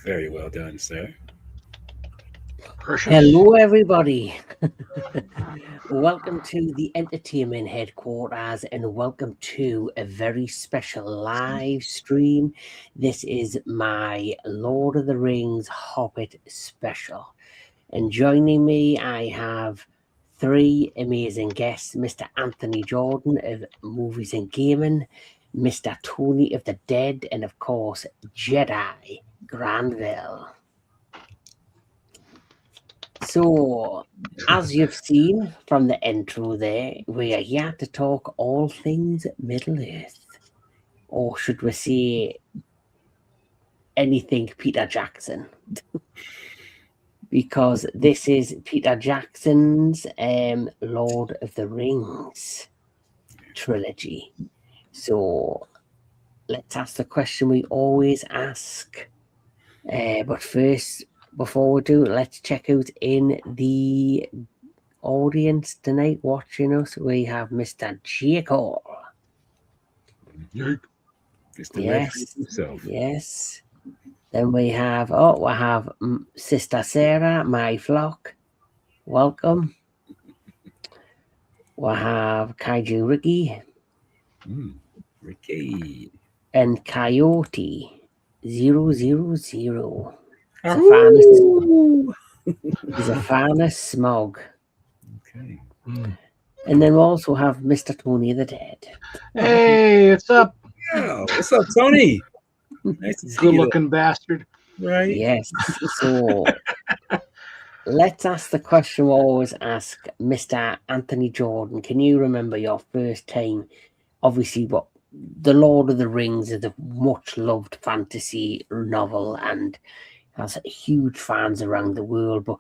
Very well done, sir. Precious. Hello, everybody. Welcome to the entertainment headquarters and welcome to a very special live stream. This is my Lord of the Rings Hobbit special. And joining me, I have three amazing guests: Mr. Anthony Jordan of Movies and Gaming, Mr. Tony of the Dead, and of course, Jedi Granville. So, as you've seen from the intro there, we are here to talk all things Middle Earth. Or should we say anything Peter Jackson? Because this is Peter Jackson's Lord of the Rings trilogy. So, let's ask the question we always ask. But first, before we do, let's check out in the audience tonight watching us. We have Mr. Jacob. It's the Yes. legend himself. Yes. Then we have Sister Sarah, my flock. Welcome. We have Kaiju Ricky Ricky. and Coyote 000. He's a fan of Smog. Okay. And then we also have Mr. Tony the Dead. Hey, what's up? Yeah. What's up, Tony? Nice to see Good you. looking bastard. Right? Yes. So let's ask the question we always ask Mr. Anthony Jordan. Can you remember your first time? Obviously, what The Lord of the Rings is a much loved fantasy novel and has huge fans around the world. But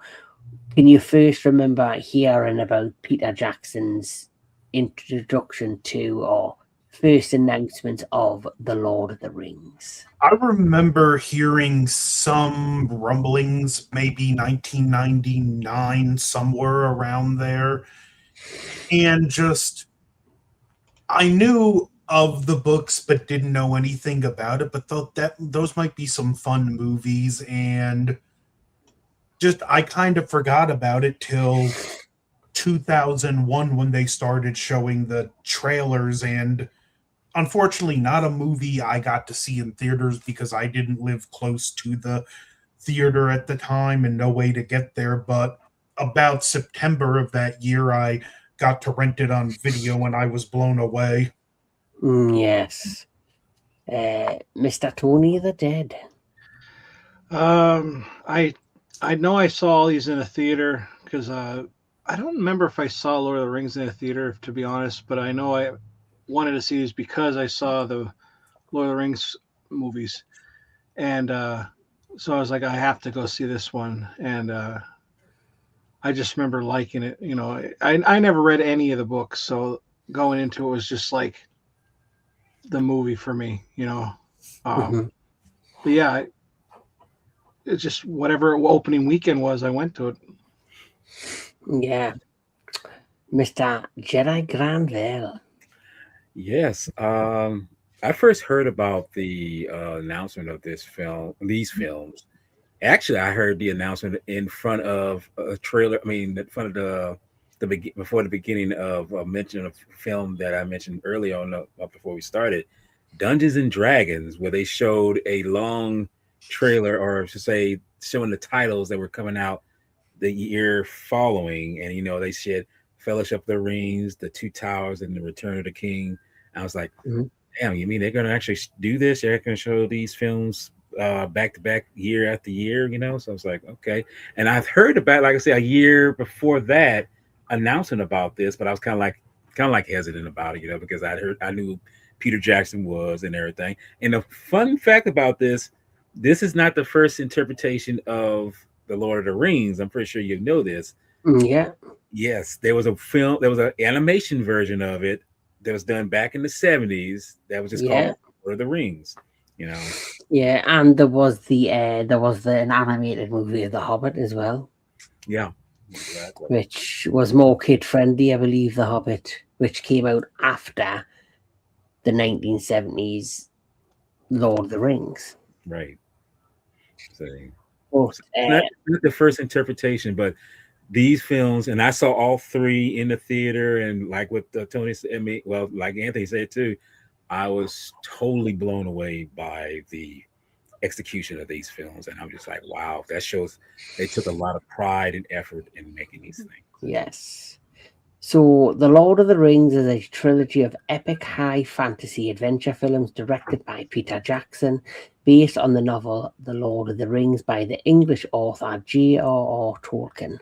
can you first remember hearing about Peter Jackson's introduction to or first announcement of The Lord of the Rings? I remember hearing some rumblings, maybe 1999, somewhere around there. And just, I knew of the books, but didn't know anything about it, but thought that those might be some fun movies. And just, I kind of forgot about it till 2001 when they started showing the trailers, and unfortunately not a movie I got to see in theaters because I didn't live close to the theater at the time and no way to get there. But about September of that year, I got to rent it on video and I was blown away. Yes. Mr. Tony the Dead. I know I saw all these in a theater because I don't remember if I saw Lord of the Rings in a theater, to be honest, but I know I wanted to see these because I saw the Lord of the Rings movies. And so I was like, I have to go see this one. And I just remember liking it. You know, I never read any of the books, so going into it was just like the movie for me, you know. But yeah, it's just whatever opening weekend was, I went to it. Yeah. Mr. Jedi Granville. Yes. I first heard about the announcement of these films. Actually, I heard the announcement in front of a trailer. I mean, in front of before the beginning of a mention of film that I mentioned earlier on before we started, Dungeons and Dragons, where they showed a long trailer, or I should say, showing the titles that were coming out the year following, and they said Fellowship of the Rings, The Two Towers, and The Return of the King. I was like, damn, you mean they're going to actually do this? They're going to show these films back to back, year after year, So I was like, okay. And I've heard about, like I said, a year before that announcing about this, but I was kind of like hesitant about it, because I knew Peter Jackson was and everything. And the fun fact about this is not the first interpretation of the Lord of the Rings. I'm pretty sure you know this. Yeah. Yes, there was an animation version of it that was done back in the 70s that was just called Lord of the Rings, Yeah, and there was an animated movie of The Hobbit as well. Yeah. Exactly. Which was more kid friendly, I believe, The Hobbit, which came out after the 1970s Lord of the Rings. Right. See, But not the first interpretation, but these films, and I saw all three in the theater, and like what Tony said, I mean, well, like Anthony said too, I was totally blown away by the execution of these films, and I'm just like, wow, that shows they took a lot of pride and effort in making these things. yes. So, The Lord of the Rings is a trilogy of epic high fantasy adventure films directed by Peter Jackson, based on the novel The Lord of the Rings by the English author J.R.R. Tolkien.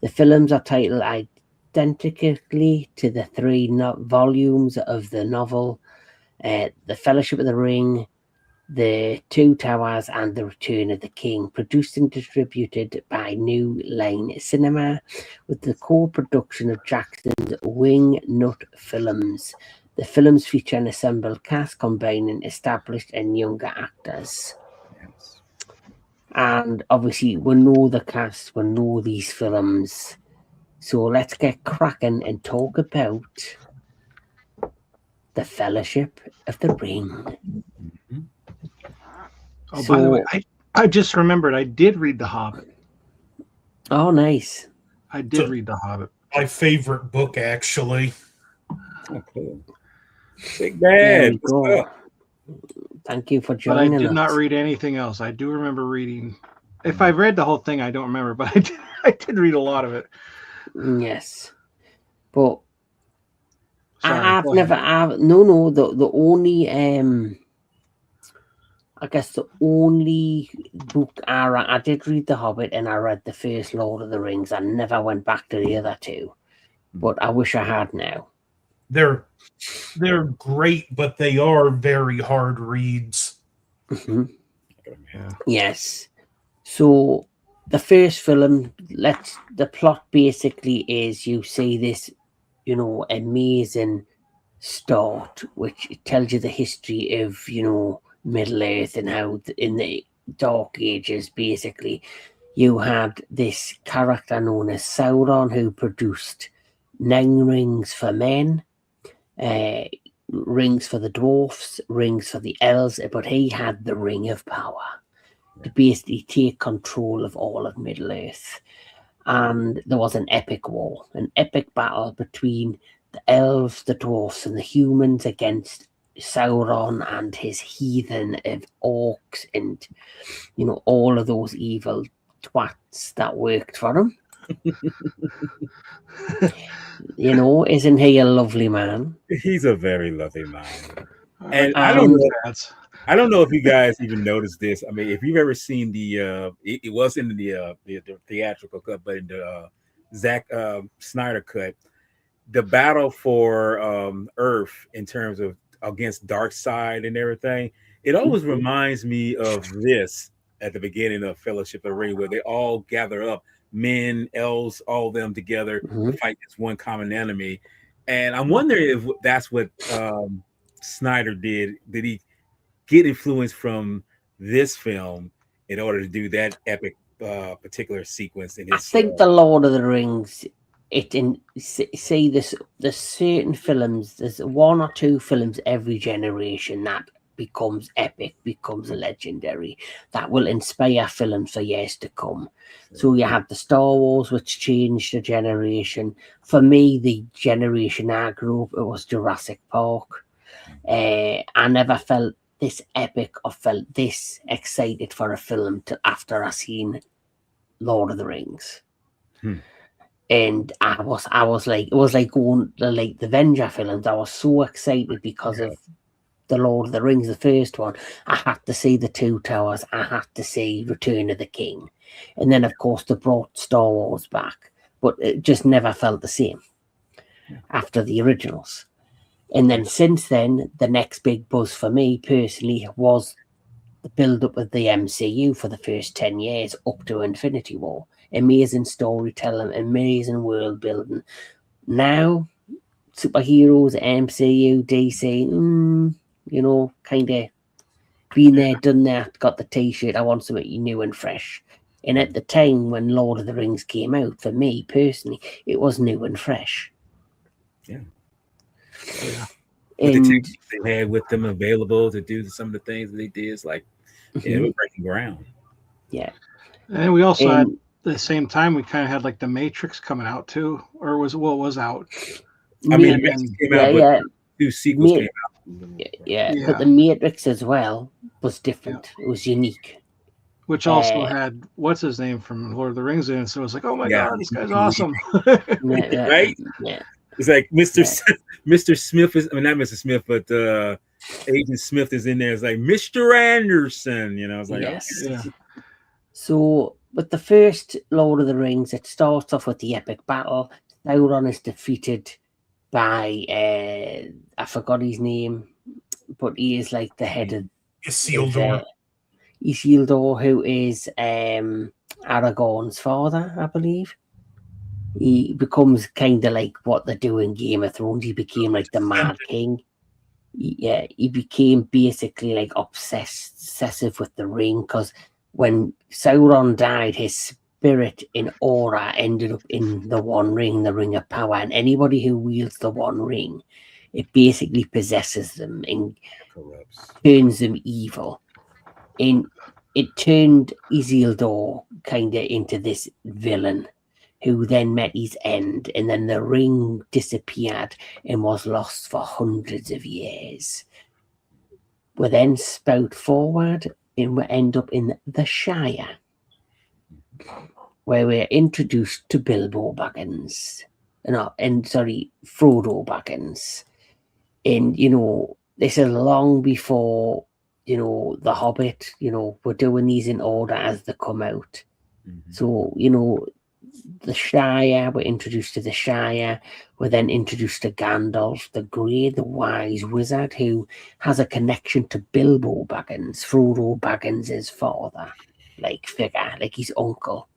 The films are titled identically to the three volumes of the novel, The Fellowship of the Ring, The Two Towers, and The Return of the King, produced and distributed by New Line Cinema, with the co-production of Jackson's Wing Nut Films. The films feature an assembled cast combining established and younger actors. Yes. And obviously, we know the cast, we know these films. So let's get cracking and talk about The Fellowship of the Ring. Mm-hmm. Oh, by the way, I just remembered I did read The Hobbit. Oh, nice. I did read The Hobbit. My favorite book, actually. Oh, cool. Big There Bad. we go. Thank you for But joining I us. did not read anything else. I do remember reading. If I read the whole thing, I don't remember, but I did read a lot of it. Yes, but Sorry, I've go never. ahead. The only I guess the only book I did read The Hobbit, and I read the first Lord of the Rings. I never went back to the other two, but I wish I had now. They're great, but they are very hard reads. Mhm. Yeah. Yes. So the first film, the plot basically is you see this, amazing start, which tells you the history of, Middle Earth and how in the Dark Ages, basically, you had this character known as Sauron who produced 9 rings for men, rings for the dwarfs, rings for the elves, but he had the Ring of Power to basically take control of all of Middle Earth. And there was an epic war, an epic battle between the elves, the dwarfs, and the humans against Sauron and his heathen of orcs and, all of those evil twats that worked for him. Isn't he a lovely man? He's a very lovely man. And I I don't know. That's I don't know if you guys even noticed this. I mean, if you've ever seen it was in the theatrical cut, but in the Zack Snyder cut, the battle for Earth in terms of against Darkseid and everything, it always reminds me of this at the beginning of Fellowship of the Ring, where they all gather up, men, elves, all of them together to fight this one common enemy. And I'm wondering if that's what Snyder did. Did he get influence from this film in order to do that epic particular sequence in his I think the Lord of the Rings, see this, there's certain films, there's 1 or 2 films every generation that becomes epic, becomes legendary, that will inspire films for years to come. So you have the Star Wars, which changed the generation. For me, the generation I grew up, it was Jurassic Park. I never felt this epic or felt this excited for a film after I seen Lord of the Rings. And I was like, it was like going to like the Avenger films. I was so excited because of the Lord of the Rings, the first one. I had to see the Two Towers. I had to see Return of the King. And then, of course, they brought Star Wars back. But it just never felt the same after the originals. And then since then, the next big buzz for me personally was the build-up of the MCU for the first 10 years up to Infinity War. Amazing storytelling, amazing world building. Now, superheroes, MCU, DC, kind of been there, done that, got the t-shirt, I want something new and fresh. And at the time when Lord of the Rings came out, for me personally, it was new and fresh. Yeah. And the techniques they had with them available to do some of the things that they did, it's like it was breaking ground. Yeah. And we also had And the same time we kind of had like the Matrix coming out too, or was out. I mean, the And Matrix then came yeah, out, but yeah, two sequels Ma- came out. yeah. But yeah, the Matrix as well was different. It was unique. which also had what's his name from Lord of the Rings in it. So it was like, oh my Yeah. god, this guy's awesome. Yeah, Right? yeah, It's like Mr. Yeah. Mr. Smith is, I mean, not Mr. Smith, but Agent Smith is in there. It's like Mr. Anderson, you know. It's like, yes. Yeah. So with the first Lord of the Rings, it starts off with the epic battle. Sauron is defeated by I forgot his name, but he is like the head of Isildur. Isildur, who is Aragorn's father, I believe. He becomes kind of like what they do in Game of Thrones. He became like the Mad King. He became basically like obsessive with the ring, because when Sauron died, his spirit in aura ended up in the One Ring, the Ring of Power, and anybody who wields the One Ring, it basically possesses them and corrupts. turns them evil. And it turned Isildur kind of into this villain who then met his end, and then the ring disappeared and was lost for hundreds of years. We then spout forward and we end up in the Shire, where we're introduced to Bilbo Baggins. Frodo Baggins. And, you know, this is long before, you know, The Hobbit. You know, we're doing these in order as they come out. Mm-hmm. So, you know, the Shire, we're introduced to the Shire. We're then introduced to Gandalf the Grey, the wise wizard, who has a connection to Bilbo Baggins, Frodo Baggins' father, like figure, like his uncle.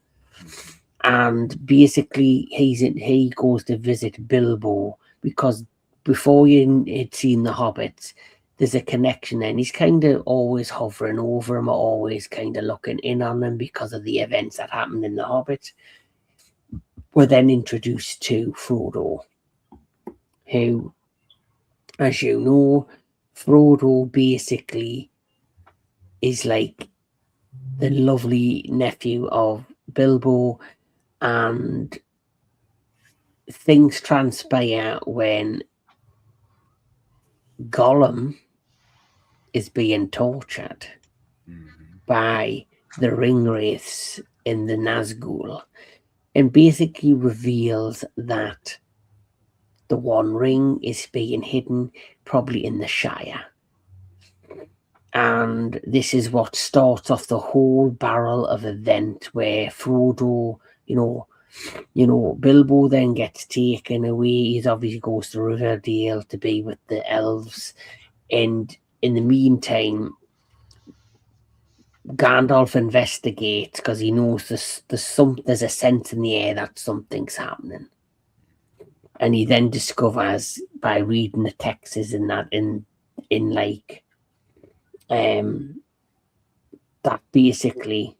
And basically, he goes to visit Bilbo because before you had seen the Hobbits, there's a connection there, and he's kind of always hovering over him, always kind of looking in on him because of the events that happened in the Hobbit. We're then introduced to Frodo, who, as you know, Frodo basically is like the lovely nephew of Bilbo, and things transpire when Gollum is being tortured by the Ringwraiths in the Nazgul, and basically reveals that the One Ring is being hidden probably in the Shire. And this is what starts off the whole barrel of event where Frodo, you know, Bilbo then gets taken away. He obviously goes to Riverdale to be with the elves. And in the meantime, Gandalf investigates because he knows there's a sense in the air that something's happening. And he then discovers by reading the texts in that basically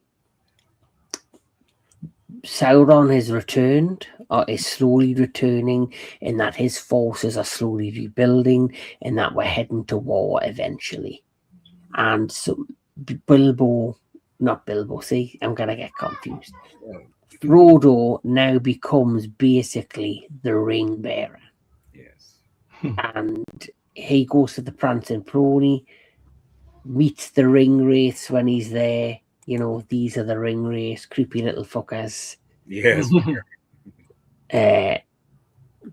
Sauron has returned, or is slowly returning, and that his forces are slowly rebuilding, and that we're heading to war eventually. And so not Bilbo, see, I'm going to get confused. Frodo now becomes basically the ring bearer. Yes. And he goes to the Prancing Pony, meets the Ringwraiths when he's there. You know, these are the Ringwraiths, creepy little fuckers. Yes.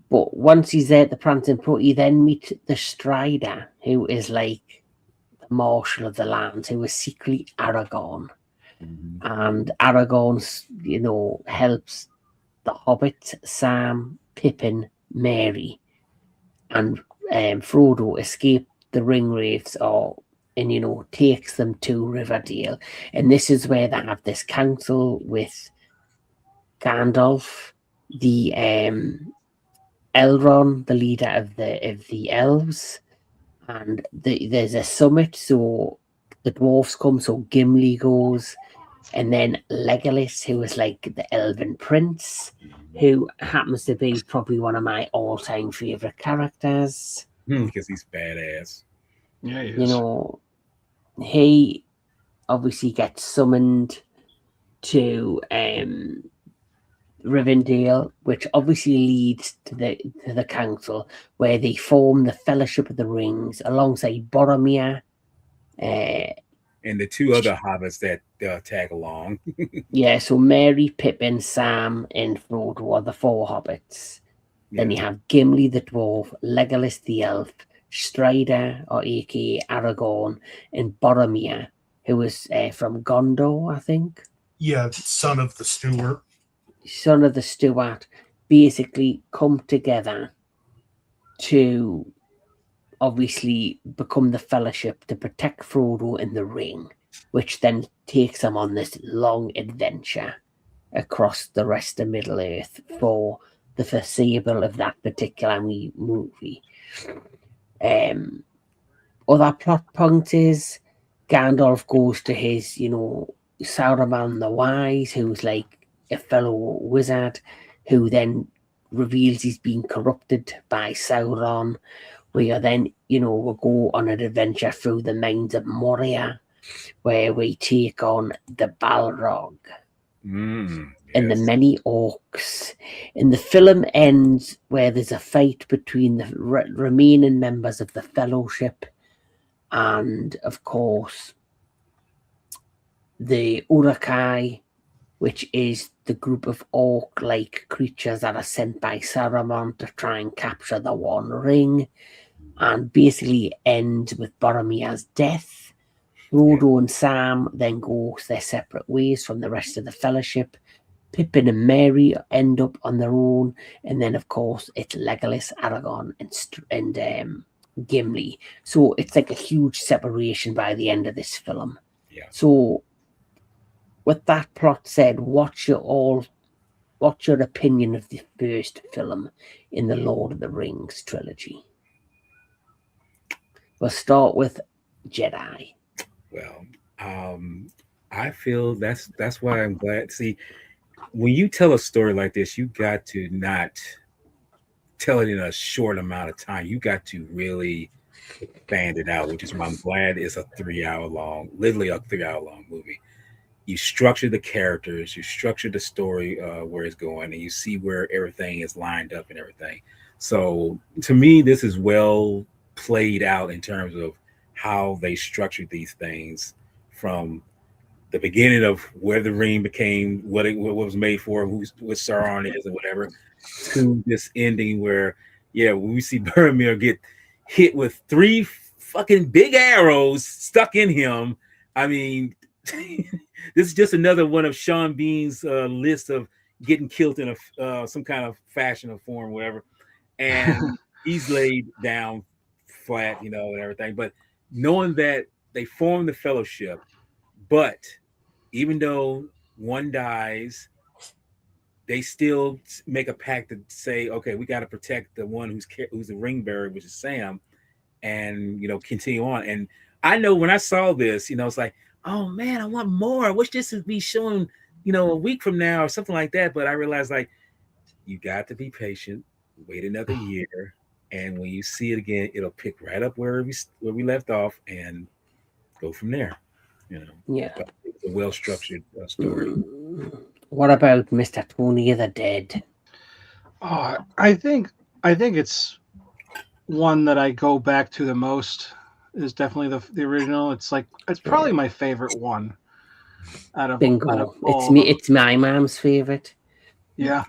But once he's there at the Prancing Pony, he then meets the Strider, who is like the Marshal of the Lands, who is secretly Aragorn. Mm-hmm. And Aragorn, you know, helps the Hobbit, Sam, Pippin, Mary, and Frodo escape the Ringwraiths, and you know, takes them to Riverdale. And this is where they have this council with Gandalf, the Elrond, the leader of the elves, and there's a summit. So the dwarfs come, so Gimli goes, and then Legolas, who is like the elven prince, who happens to be probably one of my all-time favorite characters. Because he's badass. Yeah, he is. You know, he obviously gets summoned to Rivendell, which obviously leads to the council, where they form the Fellowship of the Rings alongside Boromir. And the two other hobbits that tag along. Yeah, so Mary, Pippin, Sam, and Frodo are the four hobbits. Then you have Gimli the dwarf, Legolas the elf, Strider, or aka Aragorn, and Boromir, who is from Gondor, I think. Yeah, son of the steward. Son of the Steward, basically come together to obviously become the Fellowship to protect Frodo in the ring, which then takes them on this long adventure across the rest of Middle Earth for the foreseeable of that particular movie. Other plot points is Gandalf goes to his, Saruman the Wise, who's like a fellow wizard, who then reveals he's been corrupted by Sauron. We are then, we'll go on an adventure through the mines of Moria, where we take on the Balrog and the many orcs. And the film ends where there's a fight between the remaining members of the Fellowship and, of course, the Uruk-hai, which is the group of orc-like creatures that are sent by Saruman to try and capture the One Ring, and basically ends with Boromir's death. Frodo and Sam then go their separate ways from the rest of the Fellowship. Pippin and Merry end up on their own, and then of course it's Legolas, Aragorn, and Gimli. So it's like a huge separation by the end of this film. Yeah. So, with that plot said, what's your opinion of the first film in the Lord of the Rings trilogy? We'll start with Jedi. Well, I feel that's why I'm glad. See, when you tell a story like this, you got to not tell it in a short amount of time. You got to really expand it out, which is why I'm glad it's a 3-hour long, literally a 3-hour long movie. You structure the characters, you structure the story where it's going, and you see where everything is lined up and everything. So to me, this is well played out in terms of how they structured these things from the beginning of where the ring became what was made for, what Sauron is, or whatever, to this ending where, when we see Boromir get hit with 3 fucking big arrows stuck in him. I mean, this is just another one of Sean Bean's list of getting killed in some kind of fashion or form, whatever. And he's laid down flat, and everything. But knowing that they form the Fellowship, but even though one dies, they still make a pact to say, okay, we got to protect the one who's the ring bearer, which is Sam, and continue on. And I know when I saw this, it's like, oh man, I want more. I wish this would be shown, a week from now or something like that. But I realized, like, you got to be patient, wait another year, and when you see it again, it'll pick right up where we left off and go from there. Yeah, but it's a well-structured story. What about Mr. Tony of the Dead? I think it's one that I go back to the most. Is definitely the original. It's probably my favorite one. Bingo! It's my mom's favorite. Yeah,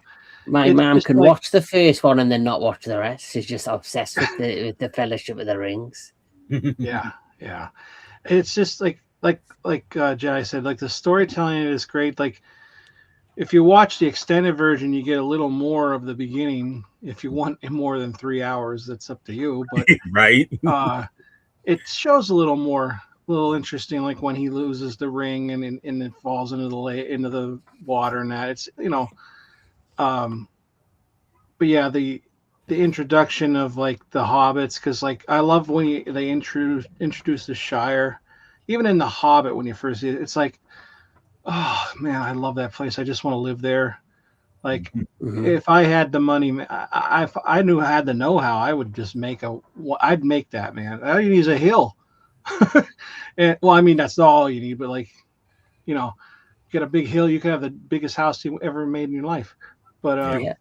my mom can watch the first one and then not watch the rest. She's just obsessed with the Fellowship of the Rings. Yeah. It's just like Jedi said, like the storytelling is great. Like if you watch the extended version, you get a little more of the beginning. If you want more than 3 hours, that's up to you. But right. It shows a little interesting, like when he loses the ring and it falls into the water and that. It's but yeah, the introduction of like the hobbits, because like I love when they introduce the Shire. Even in the Hobbit, when you first see it, it's like, oh man, I love that place. I just want to live there. Like, if I had the money, I knew I had the know-how, I would just I'd make that, man. All you need is a hill. And, well, I mean, that's all you need, but like, get a big hill, you could have the biggest house you ever made in your life. But Yeah.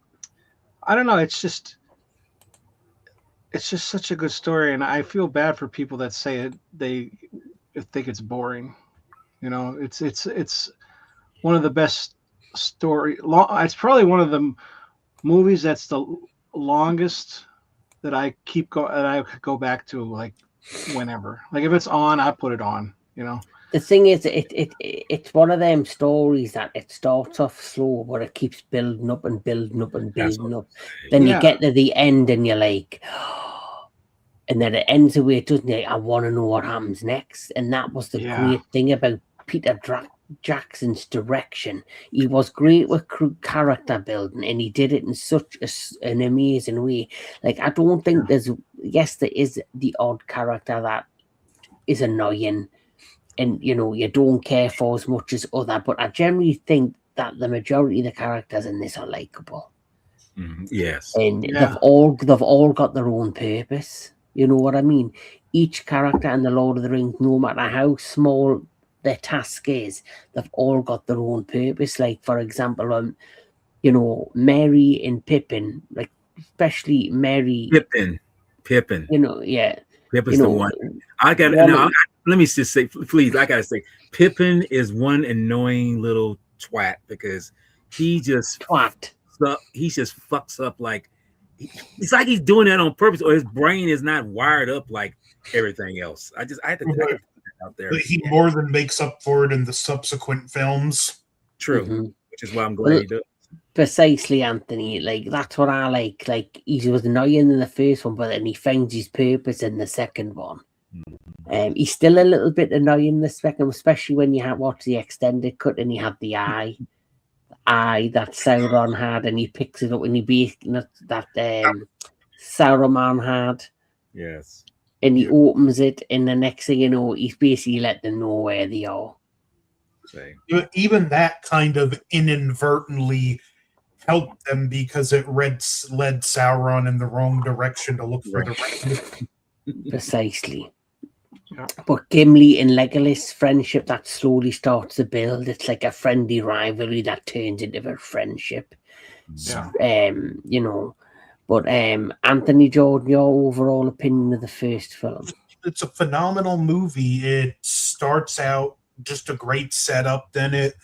I don't know. It's just such a good story, and I feel bad for people that say they think it's boring. You know, it's one of the best story. It's probably one of the movies that's the longest that I that I could go back to, like, whenever. Like, if it's on, I put it on. You know. The thing is, it's one of them stories that it starts off slow, but it keeps building up and building up and That's building what up. Then you Yeah. get to the end, and you're like, and then it ends the way it doesn't. I want to know what happens next. And that was the Yeah. great thing about Peter Jackson's direction. He was great with character building, and he did it in such an amazing way. Like, I don't think there is the odd character that is annoying, and you don't care for as much as other, but I generally think that the majority of the characters in this are likable. Yes. And Yeah. they've all got their own purpose. You know what I mean? Each character in the Lord of the Rings, no matter how small their task is, they've all got their own purpose. Like, for example, Merry and Pippin, like, especially Merry. Pippin. Yeah. Pippin's the one. I got now. Let me just say, please. I gotta say, Pippin is one annoying little twat because he just fucks up. Like, it's like he's doing that on purpose, or his brain is not wired up like everything else. I had to put that out there. But he more than makes up for it in the subsequent films. True, which is why I'm glad he does. Precisely, Anthony. Like, that's what I like. Like, he was annoying in the first one, but then he finds his purpose in the second one. He's still a little bit annoying in the second, especially when you watch the extended cut and he had the eye that Sauron had, and he picks it up and he basically that Saruman had. Yes. And he opens it, and the next thing you know, he's basically let them know where they are. Even that kind of inadvertently helped them because it led Sauron in the wrong direction to look for the ring. Precisely. Yeah. But Gimli and Legolas' friendship that slowly starts to build. It's like a friendly rivalry that turns into a friendship. Yeah. But Anthony Jordan, your overall opinion of the first film? It's a phenomenal movie. It starts out just a great setup, then it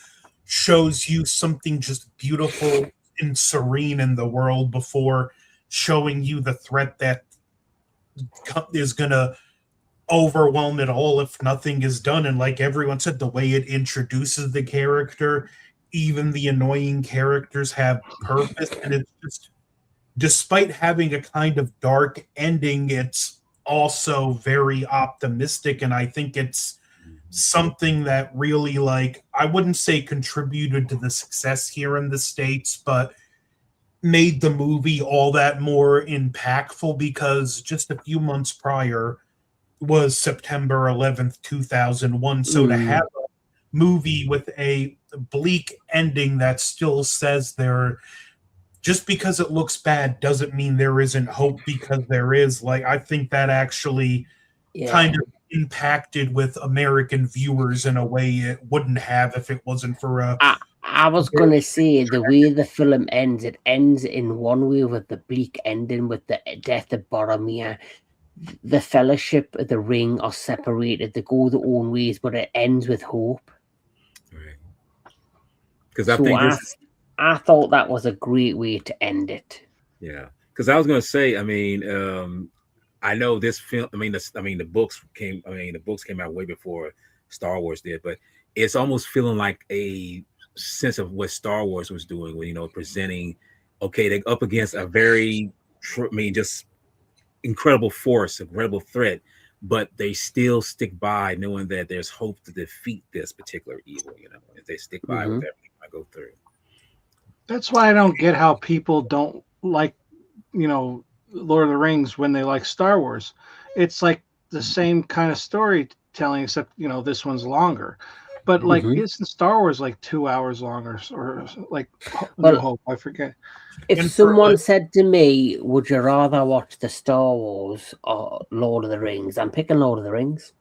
shows you something just beautiful and serene in the world before showing you the threat that is going to overwhelm it all if nothing is done. And like everyone said, the way it introduces the character, even the annoying characters have purpose, and it's just, despite having a kind of dark ending, it's also very optimistic, and I think it's something that really, like, I wouldn't say contributed to the success here in the States, but made the movie all that more impactful, because just a few months prior was September 11th, 2001. So to have a movie with a bleak ending that still says just because it looks bad doesn't mean there isn't hope, because there is. Like, I think that actually kind of impacted with American viewers in a way it wouldn't have if it wasn't for I was going to say, the way the film ends, it ends in one way with the bleak ending with the death of Boromir. The Fellowship of the Ring are separated. They go their own ways, but it ends with hope. Right. Because I thought that was a great way to end it. Yeah. Because I was going to say, I mean, I know this film, the books came out way before Star Wars did, but it's almost feeling like a sense of what Star Wars was doing when, presenting, okay, they're up against a very, just incredible force, incredible threat, but they still stick by knowing that there's hope to defeat this particular evil, if they stick by with everything I go through. That's why I don't get how people don't like, Lord of the Rings when they like Star Wars. It's like the same kind of storytelling, except this one's longer. But like, isn't Star Wars like 2 hours longer, or like New Hope? I forget. If someone said to me, "Would you rather watch the Star Wars or Lord of the Rings?" I'm picking Lord of the Rings.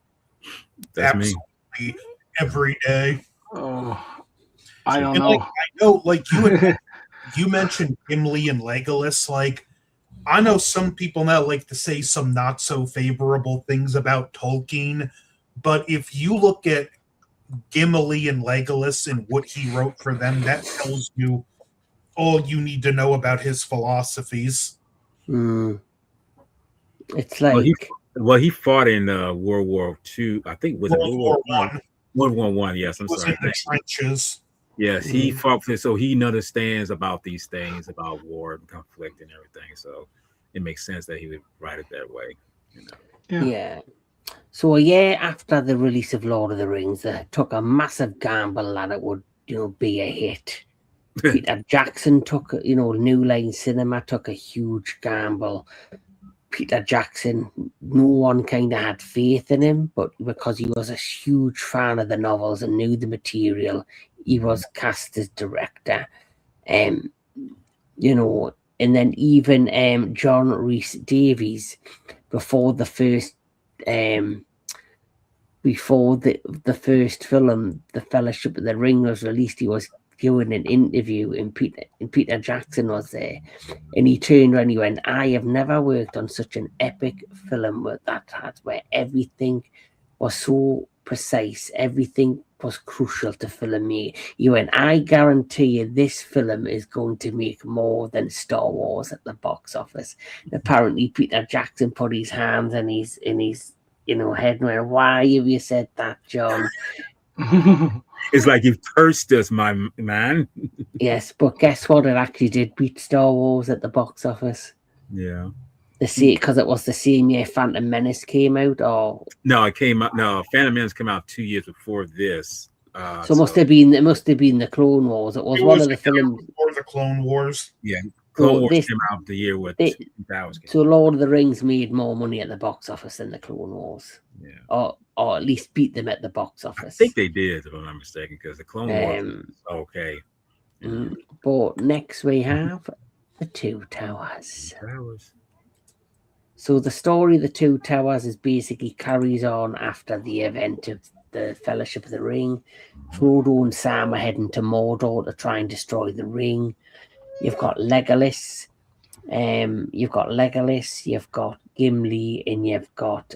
That's absolutely me. Every day. Oh, I don't And know. I know, you mentioned Gimli and Legolas. I know some people now like to say some not so favorable things about Tolkien, but if you look at Gimli and Legolas and what he wrote for them, that tells you all you need to know about his philosophies. It's Well, like he fought in World War II. I think was it World War One. World War One. Yes, I'm Was sorry. in the trenches. Yes, he fought for, so he understands about these things, about war and conflict and everything. So it makes sense that he would write it that way. You know? Yeah. So a year after the release of Lord of the Rings, they took a massive gamble that it would, be a hit. Peter Jackson took, New Line Cinema took a huge gamble. Peter Jackson, no one kind of had faith in him, but because he was a huge fan of the novels and knew the material, he was cast as director. And then even John Rhys Davies, before the first film, The Fellowship of the Ring, was released, he was doing an interview, and Peter Jackson was there, and he turned around and he went, "I have never worked on such an epic film where everything was so precise, everything was crucial to film me." He went, "I guarantee you this film is going to make more than Star Wars at the box office." And apparently Peter Jackson put his hands in his head and went, "Why have you said that, John?" It's like you've cursed us, my man. Yes, but guess what? It actually did beat Star Wars at the box office. Yeah. Because it was the same year Phantom Menace came out, or no, it came out. No, Phantom Menace came out 2 years before this. So it must have been the Clone Wars. It was one of the films before the Clone Wars. Yeah, Clone Wars came out the year with Towers. So Lord of the Rings made more money at the box office than the Clone Wars. Yeah. Or at least beat them at the box office. I think they did, if I'm not mistaken, because the Clone Wars was okay. But next we have The Two Towers. So the story of The Two Towers is basically carries on after the event of the Fellowship of the Ring. Frodo and Sam are heading to Mordor to try and destroy the ring. You've got Legolas. You've got Gimli, and you've got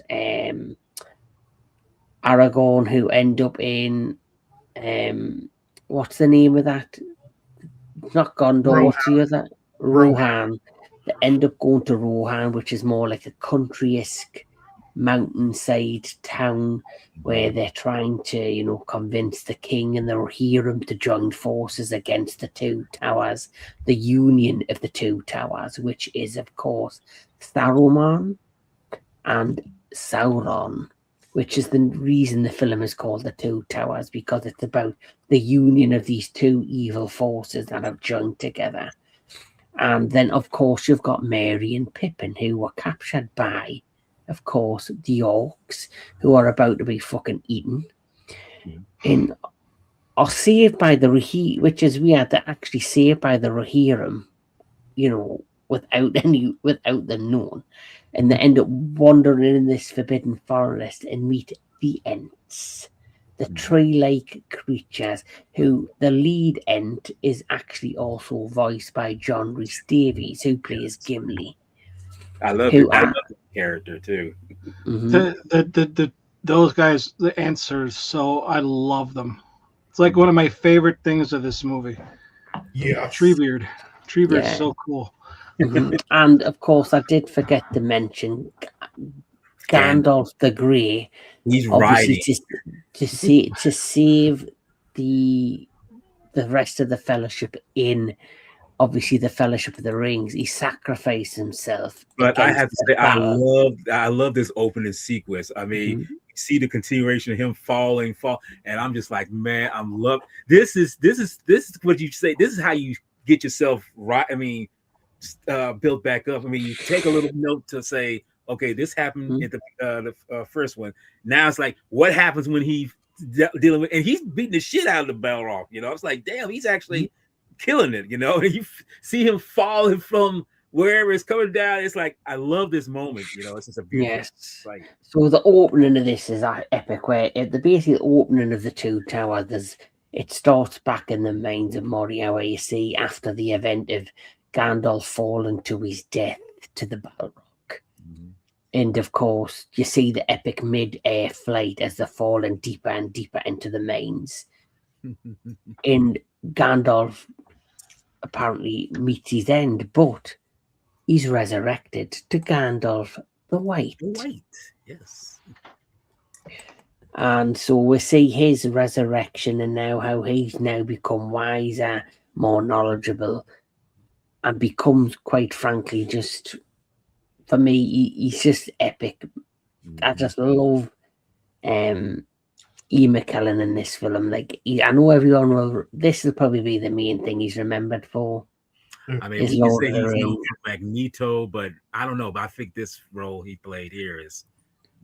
Aragorn, who end up in what's the name of that? Not Gondor. What's the other? Rohan. They end up going to Rohan, which is more like a country-esque mountainside town where they're trying to, convince the king and the Rohirrim to join forces against the Two Towers, the union of the Two Towers, which is, of course, Saruman and Sauron, which is the reason the film is called The Two Towers, because it's about the union of these two evil forces that have joined together. And then, of course, you've got Merry and Pippin, who were captured by, of course, the orcs, who are about to be fucking eaten. Or saved by the Rohirrim, which is weird, they're actually saved by the Rohirrim, without them knowing. And they end up wandering in this forbidden forest and meet the Ents, the tree-like creatures, who the lead Ent is actually also voiced by John Rhys Davies, who plays Gimli. I love the character too. Those guys, the Ents are so, I love them. It's like one of my favorite things of this movie. Yeah, Treebeard. Treebeard's so cool. And of course, I did forget to mention Gandalf the Grey. He's riding to save the rest of the Fellowship in, obviously, the Fellowship of the Rings. He sacrificed himself. But I have to say, I love this opening sequence. I mean, you see the continuation of him fall, and I'm just like, man, I'm love. This is what you say. This is how you get yourself right. I mean, built back up. I mean, you take a little note to say, okay, this happened at the first one. Now it's like, what happens when he's dealing with, and he's beating the shit out of the Balrog. It's like, damn, he's actually killing it. And you see him falling from wherever it's coming down. It's like, I love this moment. It's just a beautiful sight. So the opening of this is epic, where at the basic opening of the Two Towers, it starts back in the Mines of Moria, where you see after the event of Gandalf falling to his death to the Balrog. And of course, you see the epic mid-air flight as they're falling deeper and deeper into the mines. And Gandalf apparently meets his end, but he's resurrected to Gandalf the White. The White, yes. And so we see his resurrection and now how he's now become wiser, more knowledgeable, and becomes, quite frankly, just, for me, he's just epic. I just love Ian McKellen in this film. Like, I know everyone will, this will probably be the main thing he's remembered for. I mean, His we can Lord say of the he's known Rings. for Magneto, but I don't know. But I think this role he played here is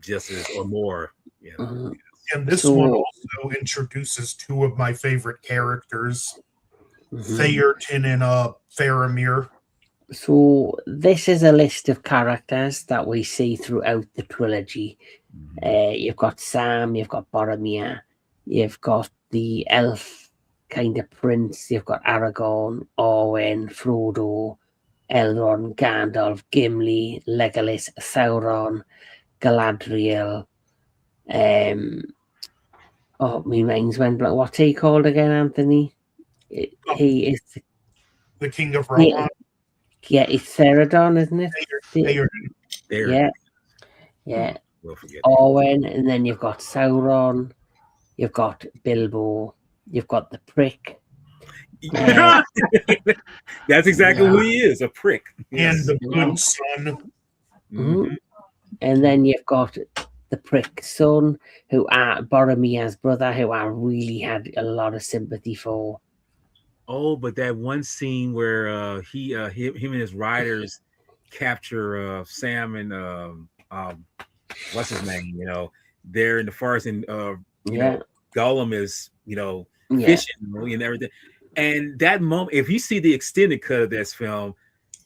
just as or more. You know. Mhm. And this So- one also introduces two of my favorite characters, Mhm. Theoden and Faramir. So this is a list of characters that we see throughout the trilogy. You've got Sam, you've got Boromir, you've got the elf kind of prince, you've got Aragorn, Arwen, Frodo, Elrond, Gandalf, Gimli, Legolas, Sauron, Galadriel. My mind's went blank. What's he called again, Anthony? He is, The King of Rohan. yeah, it's Theoden, isn't it? Theoden. There, Yeah, yeah. we'll forget. Owen, and then you've got Sauron, you've got Bilbo, you've got the prick, That's exactly who he is, a prick. And the Yeah. good son. Mhm. and then you've got the prick son, who are Boromir's brother, who I really had a lot of sympathy for. Oh, but that one scene where him and his riders capture Sam and what's his name? You know, they're in the forest, and you Yeah, know, Gollum is yeah, fishing and everything. And that moment, if you see the extended cut of this film,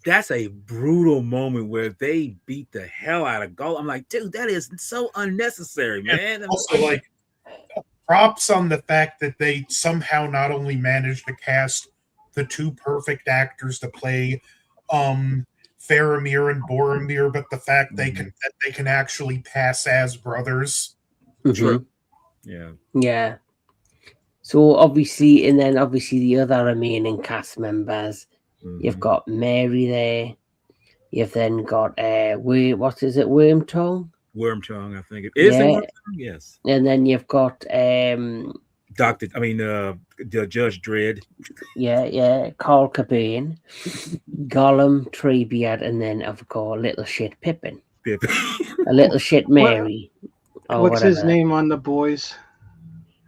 that's a brutal moment where they beat the hell out of Gollum. I'm like, dude, that is so unnecessary, man. Also, like, props on the fact that they somehow not only managed to cast the two perfect actors to play Faramir and Boromir, but the fact they can actually pass as brothers. mhm, Yeah. yeah. So obviously, and then obviously the other remaining cast members, you've Mhm. got Mary there. You've then got what is it, Wormtongue? Wormtongue, I think it is. Yeah. Wormtongue? Yes. And then you've got The Judge Dredd. Carl Cobain, Gollum, Treebeard, and then I've got little shit Pippin, Pip. a little shit Mary. or What's his whatever. name on The Boys?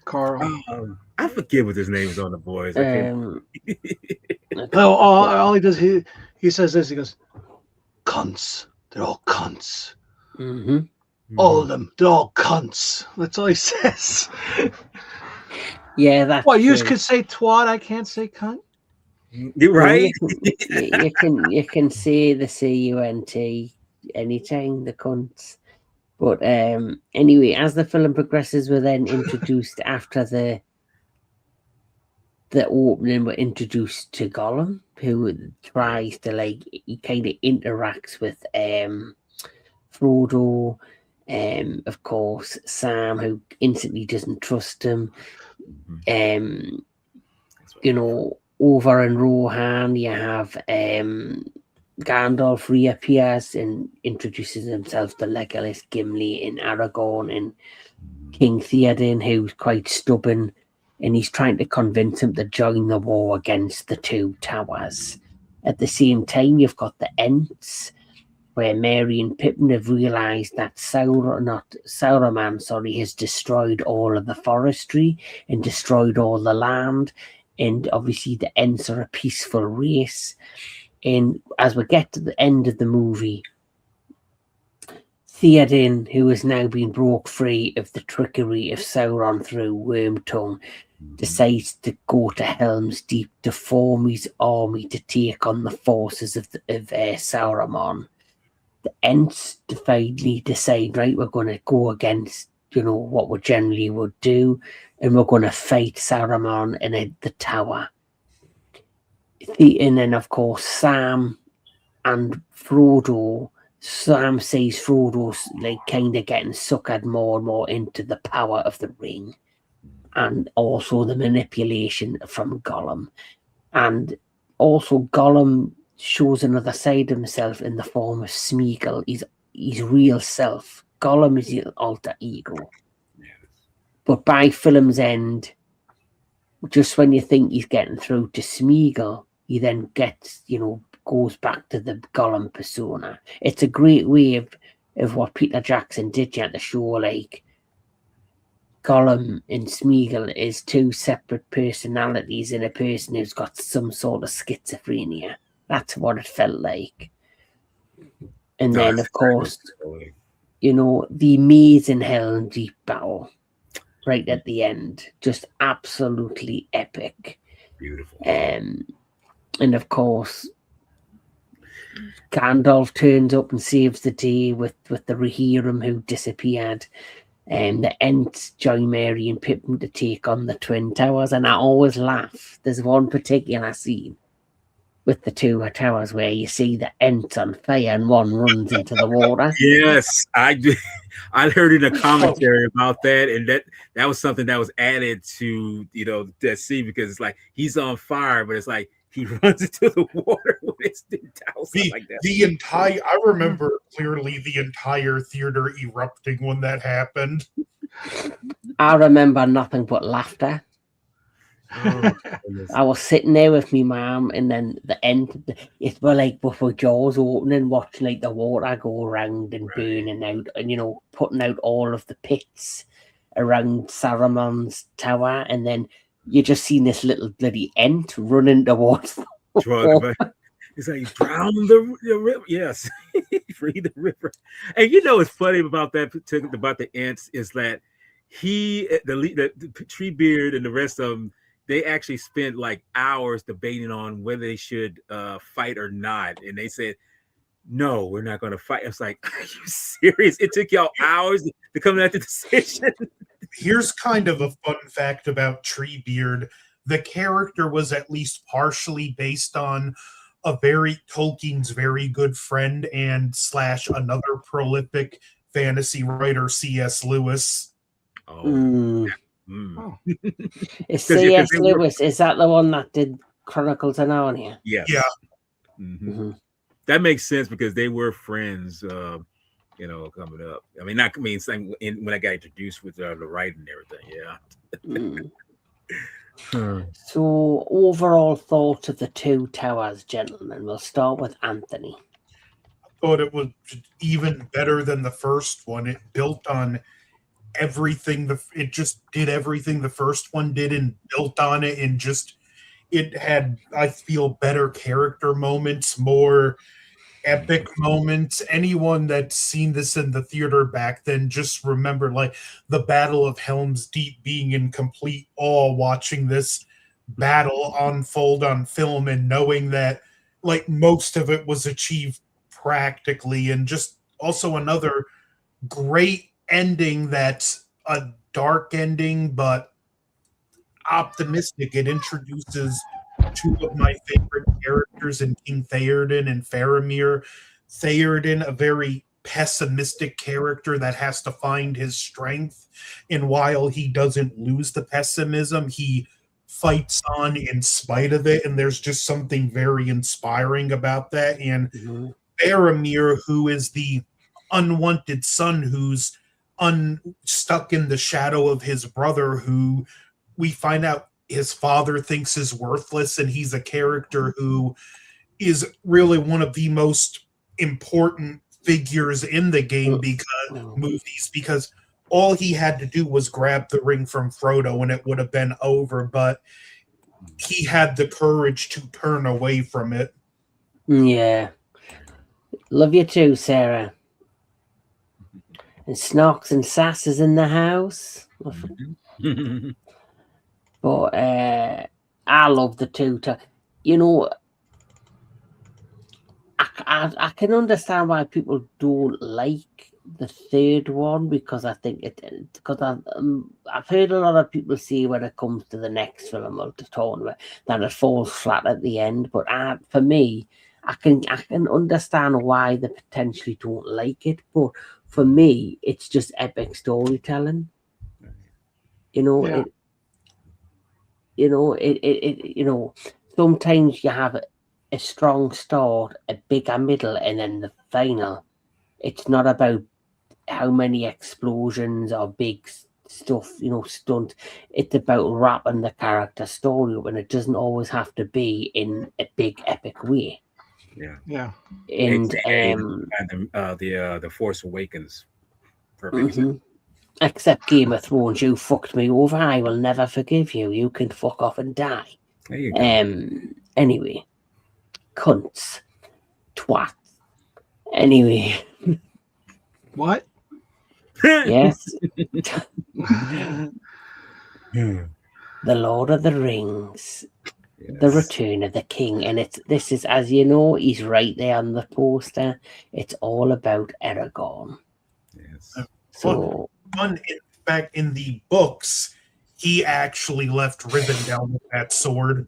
Carl. I forget what his name is on The Boys. I can't. Oh, all he does, he says this. He goes, "Cunts. They're all cunts. Mhm. All of them. They're all cunts." That's all he says. Yeah, that's Well, you true. could say twat. I can't say cunt. You're right. You can say the CUNT anytime, the cunts. But anyway, as the film progresses, we're then introduced after the opening. We're introduced to Gollum, who tries to he kind of interacts with Frodo, of course, Sam, who instantly doesn't trust him. You know, over in Rohan, you have Gandalf reappears and introduces himself to Legolas, Gimli, and Aragorn, and King Theoden, who's quite stubborn, and he's trying to convince him to join the war against the two towers. At the same time, you've got the Ents, where Merry and Pippin have realised that Sauron has destroyed all of the forestry and destroyed all the land, and obviously the Ents are a peaceful race. And as we get to the end of the movie, Theoden, who has now been broke free of the trickery of Sauron through Wormtongue, decides to go to Helm's Deep to form his army to take on the forces of Sauron. The Ents finally decide, right, we're going to go against, what we generally would do. and we're going to fight Saruman in the tower. And then, of course, Sam and Frodo. Sam sees Frodo's like kind of getting suckered more and more into the power of the ring, and also the manipulation from Gollum. And also Gollum shows another side of himself in the form of Smeagol. His real self. Gollum is his alter ego. But by film's end, just when you think he's getting through to Smeagol, he then gets, goes back to the Gollum persona. It's a great way of what Peter Jackson did at the show. Like, Gollum and Smeagol is two separate personalities in a person who's got some sort of schizophrenia. That's what it felt like. And then, of course, the amazing Helm's Deep battle right at the end. Just absolutely epic. Beautiful. And of course, Gandalf turns up and saves the day with the Rohirrim who disappeared. The Ents join Merry and Pippin to take on the Twin Towers. And I always laugh. There's one particular scene with the two towers where you see the Ents on fire and one runs into the water. Yes, I heard in a commentary about that, and that was something that was added to that scene, because it's like he's on fire, but it's like he runs into the water when it's like that. I remember clearly the entire theater erupting when that happened. I remember nothing but laughter. Oh, I was sitting there with my mum, and then the end, it were like with our jaws opening, watching like the water go around and burning out, and putting out all of the pits around Saruman's tower, and then you just seen this little bloody Ent running towards the water. It's like drown the river. Yes, free the river. And what's funny about that about the Ents is that the Treebeard and the rest of them, they actually spent like hours debating on whether they should fight or not, and they said, "No, we're not going to fight." It's like, are you serious? It took y'all hours to come to that decision. Here's kind of a fun fact about Treebeard. The character was at least partially based on Tolkien's very good friend and / another prolific fantasy writer, C.S. Lewis. Is C.S. Lewis, is that the one that did Chronicles of Narnia? Yes. Yeah. Mm-hmm. That makes sense because they were friends, coming up. I mean, when I got introduced with the writing and everything, yeah. So, overall thoughts of the two towers, gentlemen. We'll start with Anthony. I thought it was even better than the first one. It built on everything. It just did everything the first one did and built on it, and it had, I feel, better character moments, more epic moments. Anyone that's seen this in the theater back then, just remember like the Battle of Helm's Deep, being in complete awe watching this battle unfold on film and knowing that like most of it was achieved practically, and just also another great ending that's a dark ending but optimistic. It introduces two of my favorite characters in King Theoden and Faramir. Theoden, a very pessimistic character that has to find his strength, and while he doesn't lose the pessimism, he fights on in spite of it, and there's just something very inspiring about that. And Faramir, who is the unwanted son who's stuck in the shadow of his brother, who we find out his father thinks is worthless, and he's a character who is really one of the most important figures in the game because all he had to do was grab the ring from Frodo and it would have been over, but he had the courage to turn away from it. Yeah. Love you too, Sarah. And Snox and Sass is in the house. But I love the two. I can understand why people don't like the third one because I think I've heard a lot of people say when it comes to the next film we'll talk about that it falls flat at the end. But for me, I can understand why they potentially don't like it. But for me, it's just epic storytelling. You know, Yeah. sometimes you have a strong start, a bigger middle, and then the final. It's not about how many explosions or big stuff, stunt. It's about wrapping the character story up, and it doesn't always have to be in a big epic way. Yeah. And the Force Awakens. Perfect. mhm. Except Game of Thrones, you fucked me over. I will never forgive you. You can fuck off and die. There you go. Anyway, cunts, twat. Anyway, What? yes, Yeah. The Lord of the Rings, The Yes. Return of the King, and this is, as you know, he's right there on the poster. It's all about Aragorn. Yes. So, In fact, in the books, he actually left ribbon down with that sword.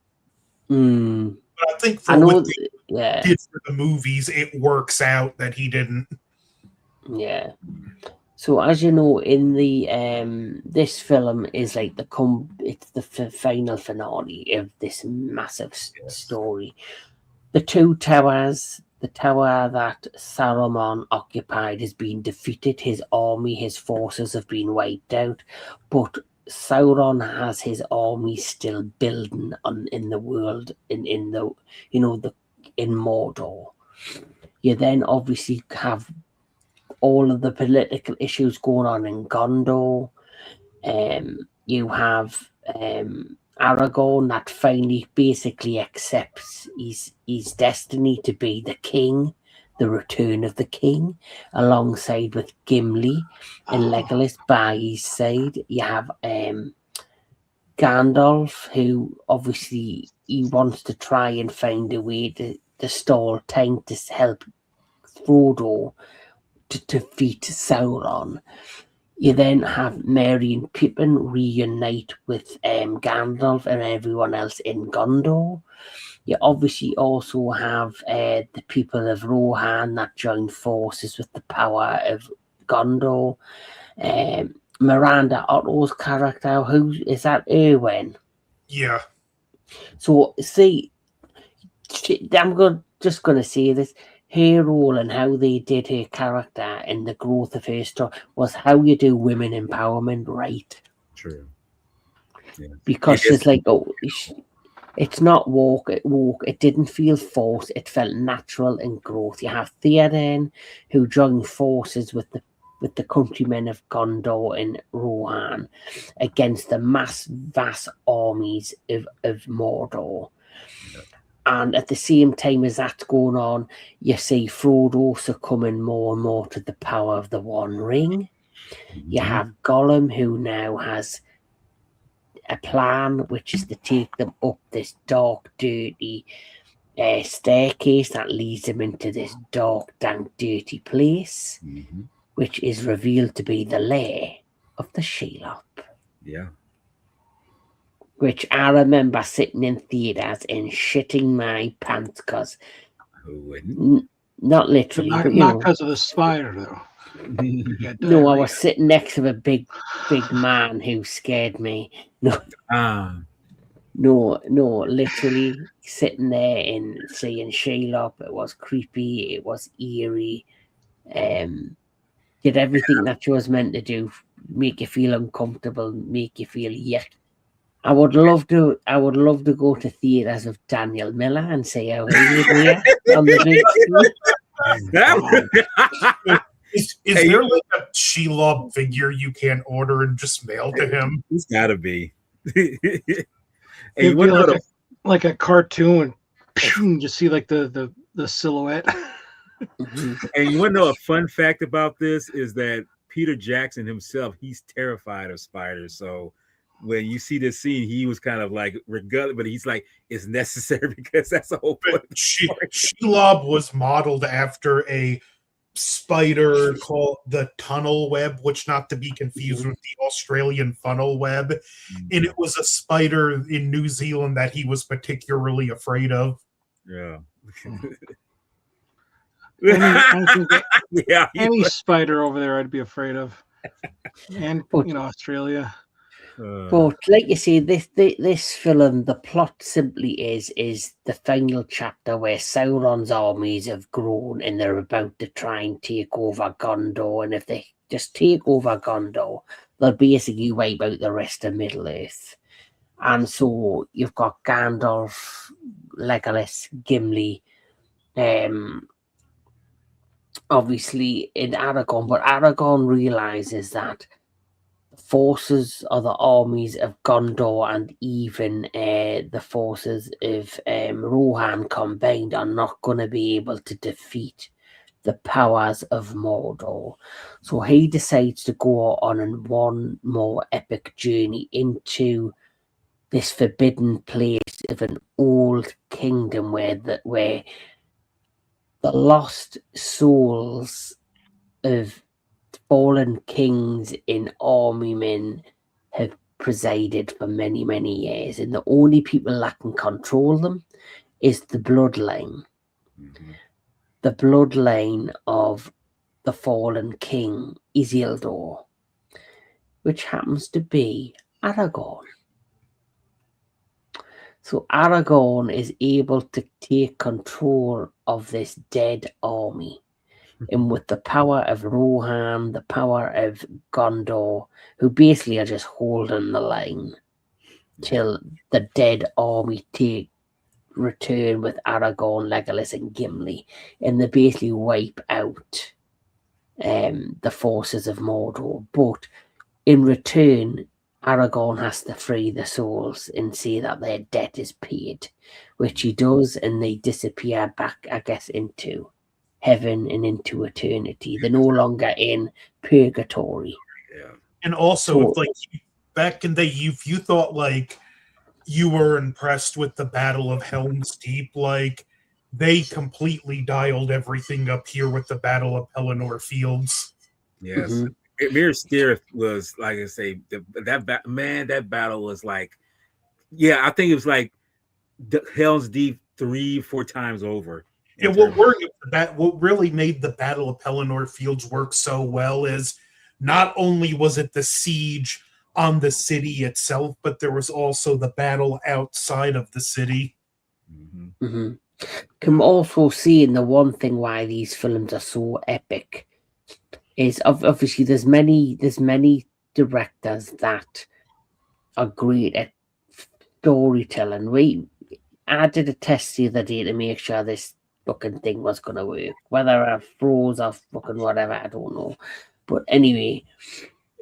But I think I for know, what they yeah, did for the movies, it works out that he didn't. yeah. So as you know, in the this film is like it's the final finale of this massive story. The two towers, the tower that Saruman occupied has been defeated. His army, his forces have been wiped out, but Sauron has his army still building in the world, in Mordor. You then obviously have all of the political issues going on in Gondor. You have Aragorn that finally basically accepts his destiny to be the king, the return of the king, alongside with Gimli and Legolas by his side. You have Gandalf, who obviously he wants to try and find a way to stall time to help Frodo to defeat Sauron. You then have Merry and Pippin reunite with Gandalf and everyone else in Gondor. You obviously also have the people of Rohan that join forces with the power of Gondor. Miranda Otto's character, who is that? Erwin. Yeah. So see, just gonna say this. Her role and how they did her character and the growth of her story was how you do women empowerment right. True. Yeah. Because she's like, it's not walk. It didn't feel forced. It felt natural and growth. You have Theoden, who joined forces with the countrymen of Gondor and Rohan against the vast armies of Mordor. Yeah. And at the same time as that's going on, you see Frodo succumbing more and more to the power of the One Ring. Mm-hmm. You have Gollum, who now has a plan, which is to take them up this dark, dirty staircase that leads them into this dark, dank, dirty place, which is revealed to be the lair of the Shelob. Yeah. Which I remember sitting in theaters and shitting my pants because, not literally, but not because of the spider though. No, I was sitting next to a big man who scared me. No, literally sitting there and seeing Shelob. It was creepy. It was eerie. Did everything that she was meant to do, make you feel uncomfortable, make you feel yuck. I would love to go to theaters with Daniel Miller and say how he was here on the big screen. Is there like a Shelob figure you can order and just mail to him? It's gotta be. It'd be like a cartoon. You see like the silhouette. And you want to know a fun fact about this is that Peter Jackson himself, he's terrified of spiders. So when you see this scene, he was kind of like regardless, but he's like, it's necessary because that's the whole point. Shelob was modeled after a spider called the tunnel web, which not to be confused with the Australian funnel web. And it was a spider in New Zealand that he was particularly afraid of. Yeah. I think Yeah. any spider over there I'd be afraid of. And, But- Australia. But like you say, this film, the plot simply is the final chapter where Sauron's armies have grown and they're about to try and take over Gondor. And if they just take over Gondor, they'll basically wipe out the rest of Middle Earth. And so you've got Gandalf, Legolas, Gimli, obviously in Aragorn, but Aragorn realizes that the forces or the armies of Gondor and even the forces of Rohan combined are not going to be able to defeat the powers of Mordor. So he decides to go on one more epic journey into this forbidden place of an old kingdom where the lost souls of fallen kings and army men have presided for many, many years, and the only people that can control them is the bloodline. Mhm. The bloodline of the fallen king Isildur, which happens to be Aragorn. So Aragorn is able to take control of this dead army. And with the power of Rohan, the power of Gondor, who basically are just holding the line till the dead army return with Aragorn, Legolas, and Gimli, and they basically wipe out the forces of Mordor. But in return, Aragorn has to free the souls and see that their debt is paid, which he does, and they disappear back, I guess, into heaven and into eternity. They're no longer in purgatory. Yeah. And also, So- if, like, back in the day, if you thought like you were impressed with the Battle of Helm's Deep, like they completely dialed everything up here with the Battle of Pelennor Fields. Yes. Mhm. Minas Tirith was, like I say, that battle was like, yeah, I think it was like Hell's Deep 3-4 times over. Yeah, what really made the Battle of Pelennor Fields work so well is not only was it the siege on the city itself, but there was also the battle outside of the city. Mhm. Mm-hmm. Can also see in the one thing why these films are so epic is obviously there's many directors that are great at storytelling. I did a test the other day to make sure this fucking thing was gonna work. Whether I froze or fucking whatever, I don't know. But anyway,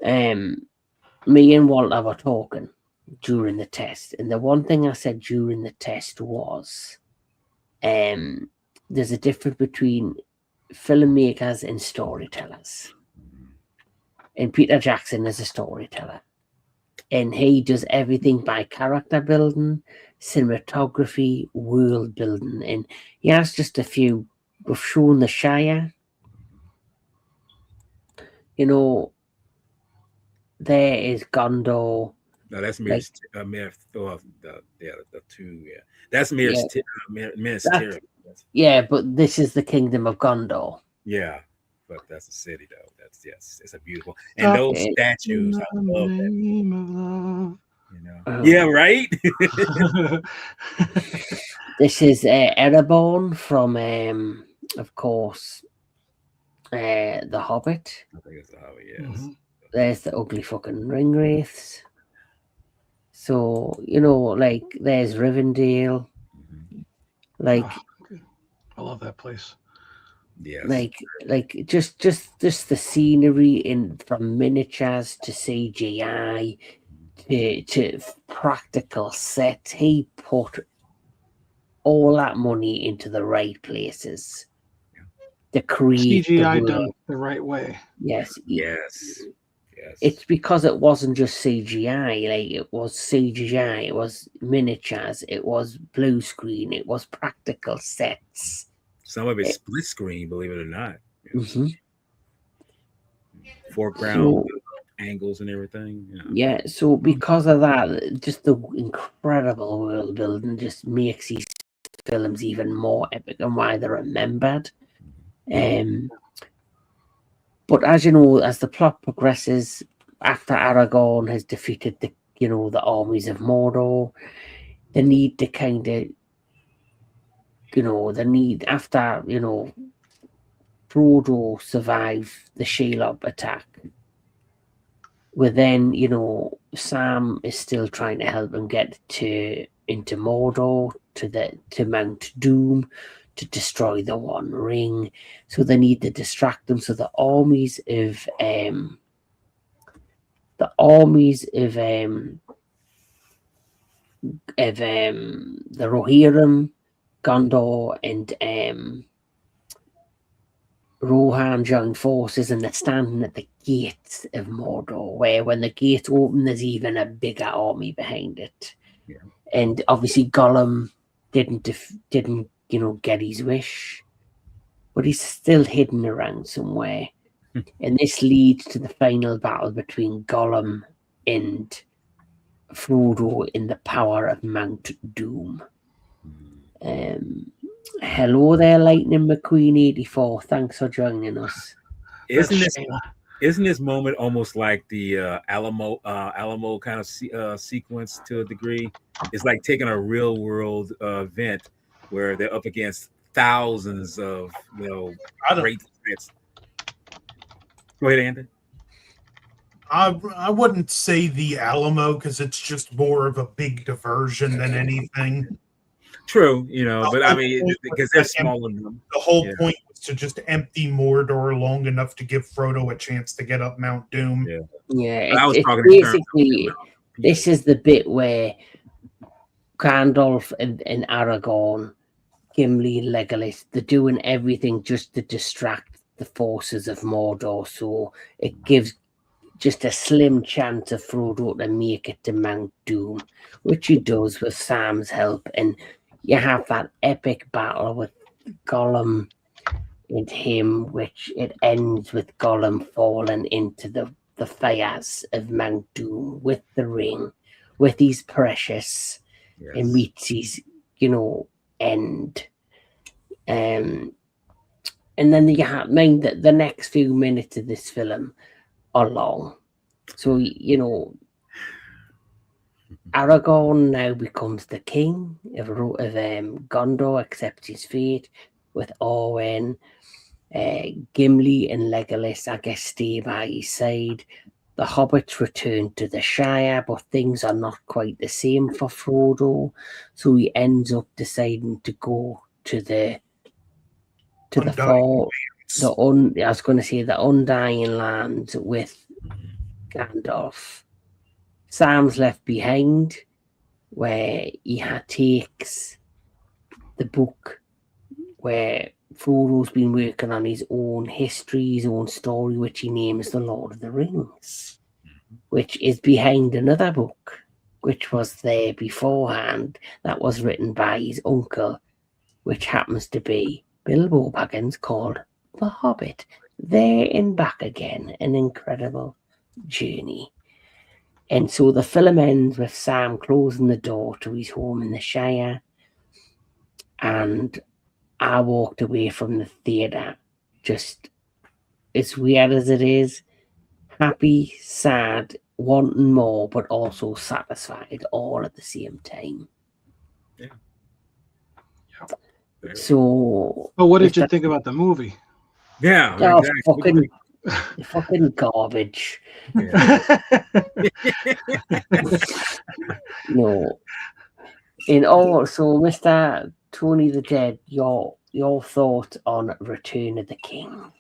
me and Walter were talking during the test, and the one thing I said during the test was, there's a difference between filmmakers and storytellers. And Peter Jackson is a storyteller. And he does everything by character building, cinematography, world building. And he has just a few. We've shown the Shire. You know, there is Gondor. No, that's Minas the two, yeah. That's Minas Tirith. Yeah, but this is the Kingdom of Gondor. Yeah, but that's a city though. Yes, it's a beautiful, and those statues, I love that. Name of love. You know, Oh. yeah, right. This is Ereborn from, of course, The Hobbit. I think it's how he is. Mhm. There's the ugly fucking ring wraiths. So, you know, like, there's Rivendell. Mhm. Like, I love that place. Yes. like just the scenery in from miniatures to CGI to practical sets. He put all that money into the right places to create CGI the done world. the right way. Yes, Yes. it's because it wasn't just CGI. Like, it was CGI, it was miniatures, it was blue screen, it was practical sets. Some of it's split screen, believe it or not. Mhm. Foreground So angles and everything. yeah, so because of that, just the incredible world building just makes these films even more epic and why they're remembered. Um, but as you know, as the plot progresses, after Aragorn has defeated the armies of Mordor, the need to kind of the need after Frodo survived the Shelob attack. Where then, Sam is still trying to help him get into Mordor to Mount Doom to destroy the One Ring. So they need to distract them. So the armies of the Rohirrim, Gondor, and Rohan join forces and they're standing at the gates of Mordor, where when the gates open, there's even a bigger army behind it. Yeah. And obviously, Gollum didn't get his wish, but he's still hidden around somewhere. And this leads to the final battle between Gollum and Frodo in the power of Mount Doom. Hello there, Lightning McQueen 84. Thanks for joining us. Isn't That's this isn't this moment almost like the Alamo kind of sequence to a degree? It's like taking a real world event where they're up against thousands of great threats. Go ahead, Andy. I wouldn't say the Alamo because it's just more of a big diversion than anything. True, but I whole mean, point because was they're to small in them. The whole Yeah. point was to just empty Mordor long enough to give Frodo a chance to get up Mount Doom. Yeah. Yeah, But I was it's talking in terms of basically this is the bit where Gandalf and Aragorn, Gimli and Legolas, they're doing everything just to distract the forces of Mordor, so it gives just a slim chance of Frodo to make it to Mount Doom, which he does with Sam's help, and you have that epic battle with Gollum and him, which it ends with Gollum falling into the fires of Mount Doom with the ring, with his precious, and meets his, end. And then you have, that the next few minutes of this film are long. So, Aragorn now becomes the king of Gondor, accepts his fate with Orwen. Gimli and Legolas, I guess, stay by his side. The hobbits return to the Shire, but things are not quite the same for Frodo. So he ends up deciding to go to the Undying Lands with Gandalf. Sam's left behind, where he takes the book where Frodo's been working on his own history, his own story, which he names The Lord of the Rings, which is behind another book, which was there beforehand, that was written by his uncle, which happens to be Bilbo Baggins, called The Hobbit. There and back again, an incredible journey. And so the film ends with Sam closing the door to his home in the Shire, and I walked away from the theatre just as weird as it is, happy, sad, wanting more, but also satisfied all at the same time. Yeah. So, But what did you think about the movie? Yeah, oh, exactly. fucking garbage. Yeah. No. And also, Mr. Tony the Dead, your thoughts on Return of the King?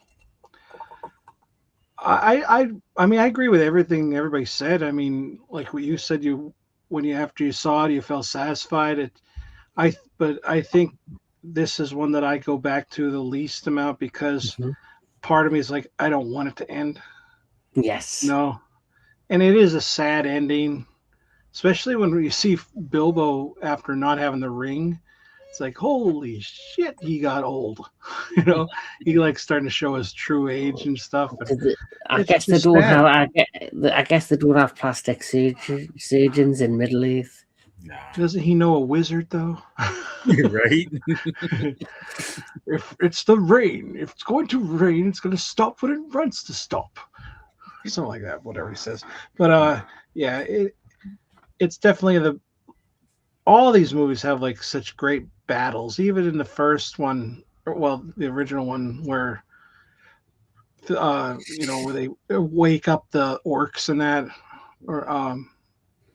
I mean, I agree with everything everybody said. I mean, like what you said, after you saw it, you felt satisfied. But I think this is one that I go back to the least amount because part of me is like, I don't want it to end. Yes. No. And it is a sad ending, especially when you see Bilbo after not having the ring it's like, holy shit, he got old. You know, he like starting to show his true age and stuff. And I it's guess they just don't sad. have. I guess they don't have plastic surgeons in Middle Earth. Nah. Doesn't he know a wizard though? Right? If it's the rain, if it's going to rain, it's going to stop when it wants to stop. Something like that, whatever he says. But yeah, it's definitely all these movies have like such great battles. Even in the first one, well, the original one, where where they wake up the orcs and that, or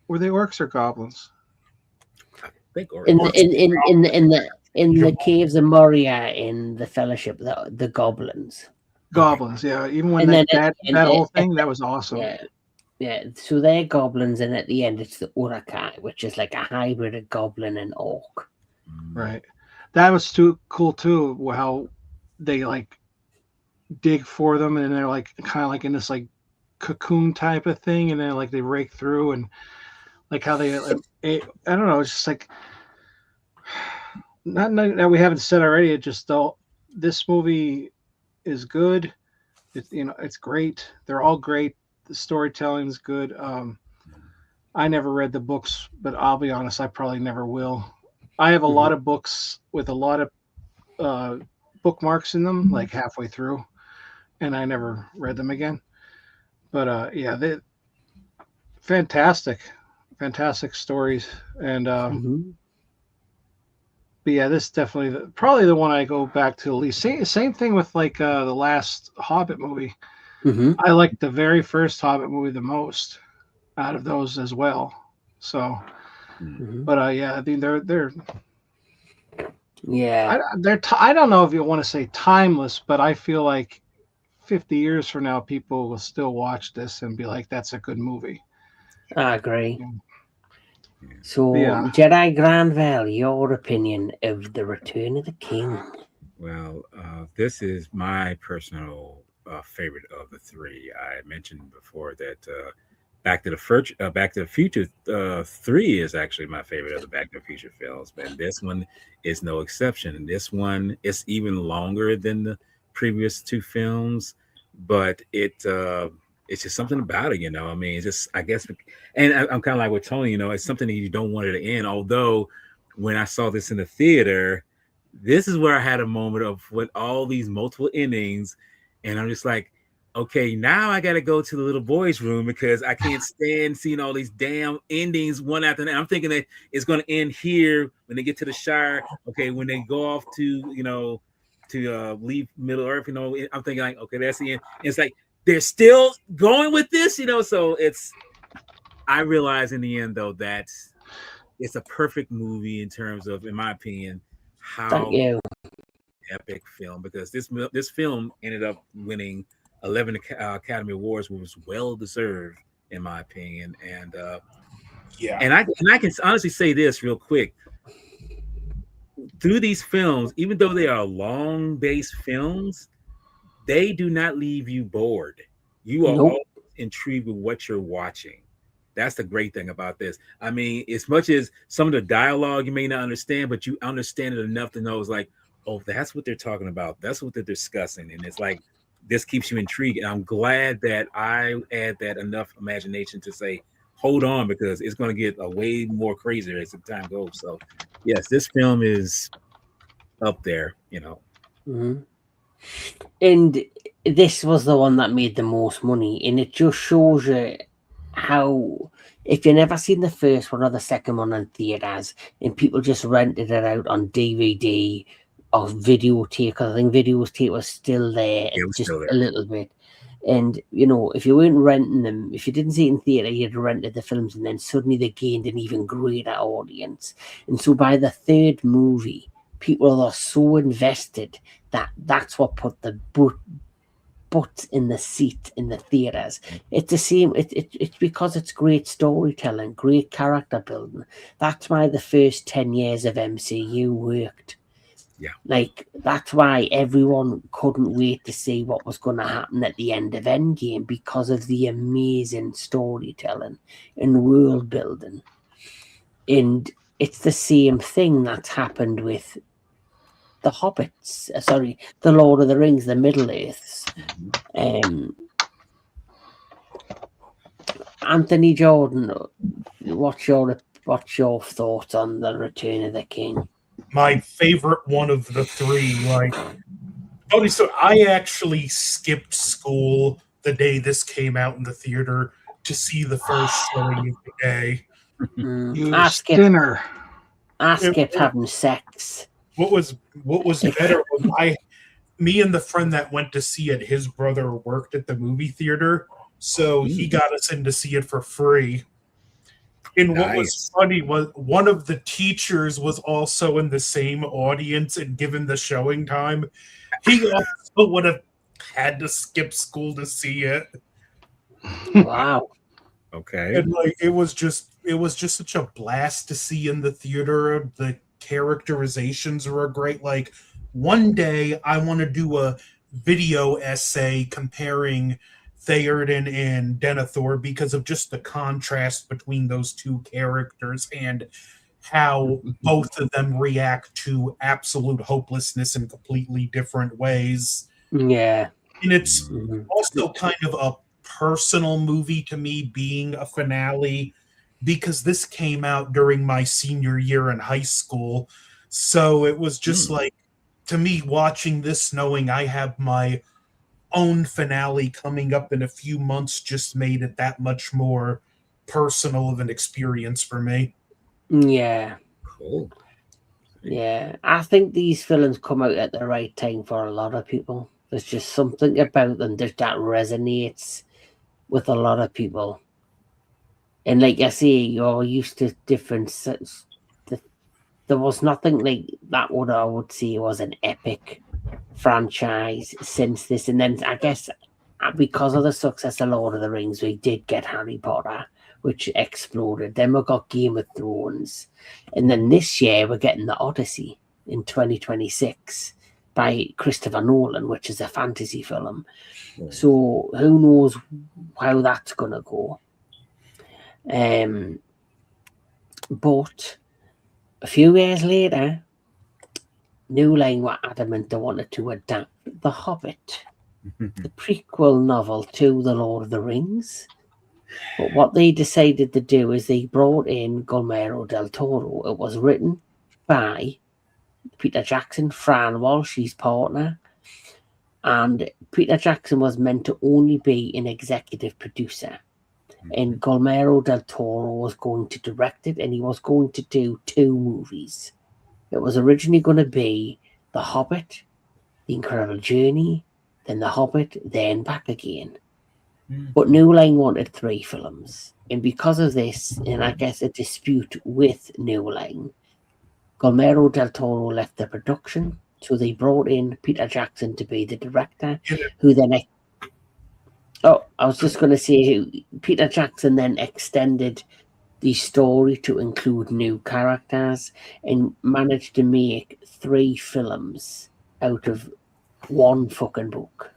were they orcs or goblins? I think In the caves of Moria, in the Fellowship, the goblins. Goblins, yeah. Even when And that then whole thing, that was awesome. Yeah. So they're goblins, and at the end, it's the Urukai, which is like a hybrid of goblin and orc. Right. That was too cool too. How they like dig for them, and they're like kind of like in this like cocoon type of thing, and then like they rake through, and like how they like, I don't know. It's just like not that we haven't said already. It just though this movie is good. It's it's great. They're all great. The storytelling is good. I never read the books, but I'll be honest, I probably never will. I have a lot of books with a lot of bookmarks in them, like halfway through, and I never read them again. But yeah, they fantastic stories, and but yeah, this definitely probably the one I go back to the least. Same thing with like the last Hobbit movie. I like the very first Hobbit movie the most out of those as well. So, but yeah, I mean they're yeah, I don't know if you want to say timeless, but I feel like 50 years from now, people will still watch this and be like, "That's a good movie." I agree. So, Yeah. Jedi Granville, your opinion of The Return of the King? Well, this is my personal favorite of the three. I mentioned before that Back to the Future 3 is actually my favorite of the Back to the Future films, and this one is no exception. And this one is even longer than the previous two films, but it's just something about it, I mean, it's just, I guess, and I'm kind of like with Tony, it's something that you don't want it to end. Although, when I saw this in the theater, this is where I had a moment of with all these multiple endings, and I'm just like, okay, now I got to go to the little boy's room because I can't stand seeing all these damn endings one after another. I'm thinking that it's going to end here when they get to the Shire. Okay, when they go off to leave Middle Earth, I'm thinking like, okay, that's the end. And it's like they're still going with this, so I realize in the end though that it's a perfect movie in terms of, in my opinion, how epic film, because this film ended up winning 11 Academy Awards, which was well deserved in my opinion. And and I can honestly say this real quick. Through these films, even though they are long-based films, they do not leave you bored. You are always intrigued with what you're watching. That's the great thing about this. I mean, as much as some of the dialogue you may not understand, but you understand it enough to know it's like, oh, that's what they're talking about. That's what they're discussing. And it's like, this keeps you intrigued. And I'm glad that I add that enough imagination to say, hold on, because it's going to get a way more crazier as the time goes. So, yes, this film is up there, And this was the one that made the most money, and it just shows you how, if you've never seen the first one or the second one in theaters, and people just rented it out on DVD or videotape, because I think videotape was still there, a little bit. And if you weren't renting them, if you didn't see it in theater, you'd rented the films, and then suddenly they gained an even greater audience. And so by the third movie, people are so invested that that's what put the butts in the seat in the theaters. It's the same. It's because it's great storytelling, great character building. That's why the first 10 years of MCU worked. Yeah, like that's why everyone couldn't wait to see what was going to happen at the end of Endgame, because of the amazing storytelling and world building. And it's the same thing that's happened with the Hobbits. The Lord of the Rings, the Middle Earths. Anthony Jordan, what's your thoughts on the Return of the King? My favorite one of the three. Like, funny story, I actually skipped school the day this came out in the theater to see the first showing of the day. You I sinner. skipped having sex. What was better was me and the friend that went to see it, his brother worked at the movie theater, so he got us in to see it for free. And what was funny was one of the teachers was also in the same audience and given the showing time. He also would have had to skip school to see it. Wow. Okay. And like it was just such a blast to see in the theater. The characterizations were great. Like one day I want to do a video essay comparing Theoden and Denethor because of just the contrast between those two characters and how both of them react to absolute hopelessness in completely different ways. Yeah. And it's also kind of a personal movie to me, being a finale, because this came out during my senior year in high school. So it was just like, to me, watching this, knowing I have my own finale coming up in a few months, just made it that much more personal of an experience for me. Yeah. Cool. Yeah. I think these films come out at the right time for a lot of people. There's just something about them that resonates with a lot of people. And like I say, you're used to different sets. There was nothing like that what I would say was an epic franchise since this. And then I guess because of the success of Lord of the Rings, we did get Harry Potter, which exploded. Then we got Game of Thrones. And then this year we're getting The Odyssey in 2026 by Christopher Nolan, which is a fantasy film. So who knows how that's going to go. But a few years later, New Line were adamant they wanted to adapt The Hobbit, the prequel novel to The Lord of the Rings. But what they decided to do is they brought in Guillermo del Toro. It was written by Peter Jackson, Fran Walsh, his partner, and Peter Jackson was meant to only be an executive producer. And Guillermo del Toro was going to direct it, and he was going to do 2 movies. It was originally going to be The Hobbit, The Incredible Journey, then The Hobbit, then back again. But New Line wanted 3 films. And because of this, and I guess a dispute with New Line, Guillermo del Toro left the production. So they brought in Peter Jackson to be the director, who then... I was just going to say, Peter Jackson then extended the story to include new characters and managed to make 3 films out of 1 fucking book.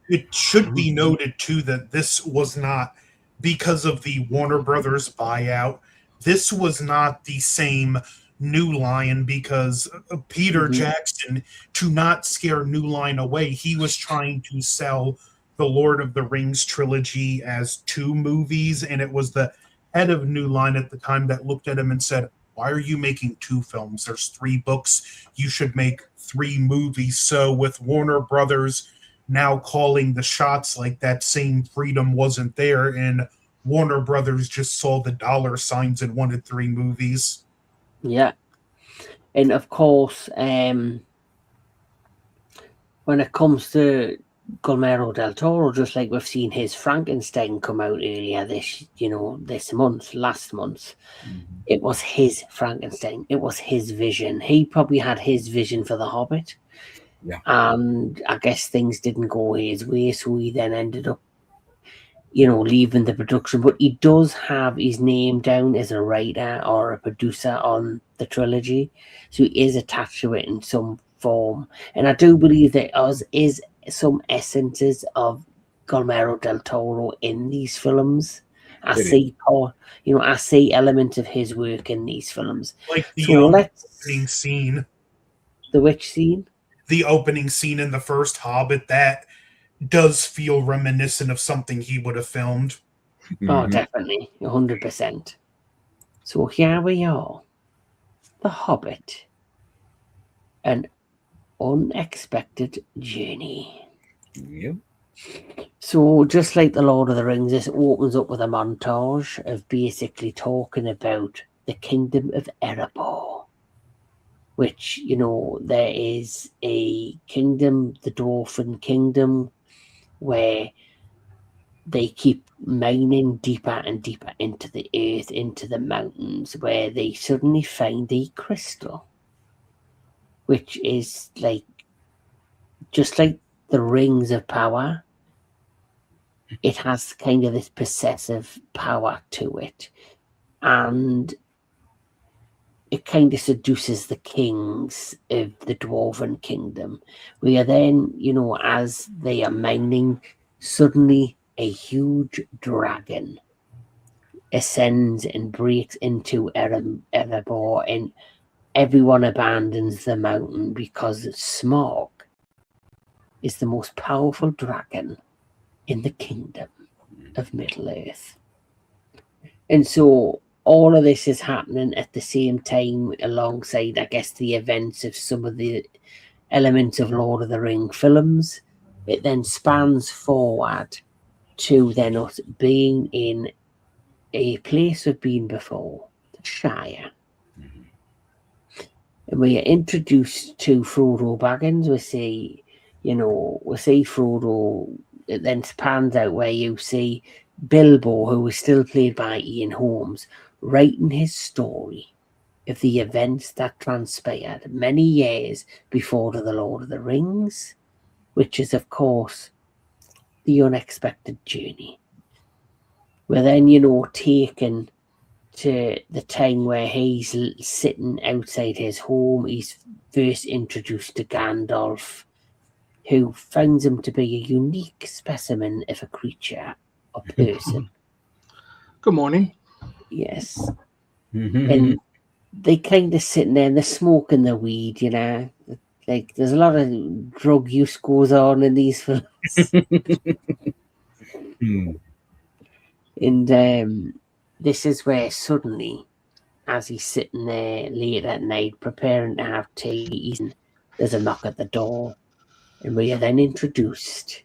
It should be noted, too, that this was not, because of the Warner Brothers buyout, this was not the same New Line, because Peter Jackson, to not scare New Line away, he was trying to sell the Lord of the Rings trilogy as 2 movies, and it was the head of New Line at the time that looked at him and said, why are you making 2 films? There's 3 books. You should make 3 movies. So with Warner Brothers now calling the shots, like that same freedom wasn't there, and Warner Brothers just saw the dollar signs and wanted 3 movies. Yeah. And of course, when it comes to Guillermo del Toro, just like we've seen his Frankenstein come out earlier last month, it was his Frankenstein. It was his vision. He probably had his vision for The Hobbit. Yeah. And I guess things didn't go his way, so he then ended up, leaving the production. But he does have his name down as a writer or a producer on the trilogy, so he is attached to it in some form. And I do believe there is some essences of Guillermo del Toro in these films. I It see part, I see elements of his work in these films. Like the So opening scene, the witch scene. the opening scene in the first Hobbit, that does feel reminiscent of something he would have filmed. Oh, Mhm. definitely, 100%. So here we are, The Hobbit, an unexpected journey. Yep. So, just like The Lord of the Rings, this opens up with a montage of basically talking about the kingdom of Erebor, which, there is a kingdom, the Dwarfen Kingdom, where they keep mining deeper and deeper into the earth, into the mountains, where they suddenly find a crystal, which is just like the rings of power. It has kind of this possessive power to it, and it kind of seduces the kings of the Dwarven Kingdom. We are then, as they are mining, suddenly a huge dragon ascends and breaks into Erebor, and everyone abandons the mountain because Smaug is the most powerful dragon in the kingdom of Middle-earth. And so all of this is happening at the same time alongside, I guess, the events of some of the elements of Lord of the Ring films. It then spans forward to then us being in a place we've been before, the Shire. And we are introduced to Frodo Baggins. We see Frodo. It then spans out where you see Bilbo, who is still played by Ian Holmes, writing his story of the events that transpired many years before The Lord of the Rings, which is, of course, the unexpected journey. We're then, taken to the time where he's sitting outside his home. He's first introduced to Gandalf, who finds him to be a unique specimen of a creature, a person. Good morning. Yes. Mhm. And they kind of sitting there and they're smoking the weed, Like, there's a lot of drug use goes on in these films. Hmm. And this is where suddenly, as he's sitting there late at night preparing to have tea, there's a knock at the door, and we are then introduced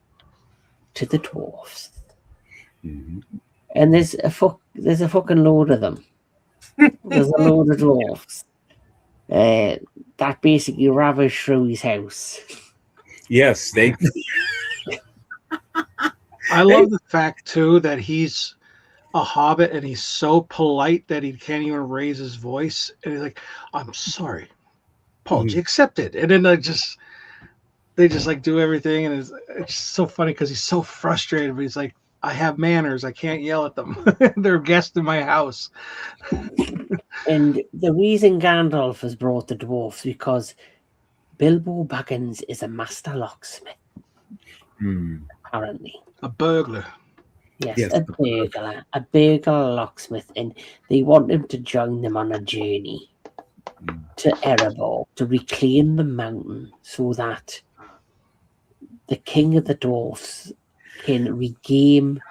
to the dwarfs. Mhm. And there's a fucking load of them. There's a load of dwarfs that basically ravage through his house. Yes, they. I love the fact too that he's a hobbit and he's so polite that he can't even raise his voice. And he's like, "I'm sorry, apology accepted." And then they just like do everything, and it's so funny because he's so frustrated. But he's like, "I have manners. I can't yell at them. They're guests in my house." And the reason Gandalf has brought the dwarfs because Bilbo Baggins is a master locksmith, apparently. A burglar. Yes, a burglar locksmith, and they want him to join them on a journey to Erebor to reclaim the mountain so that the king of the dwarfs can regain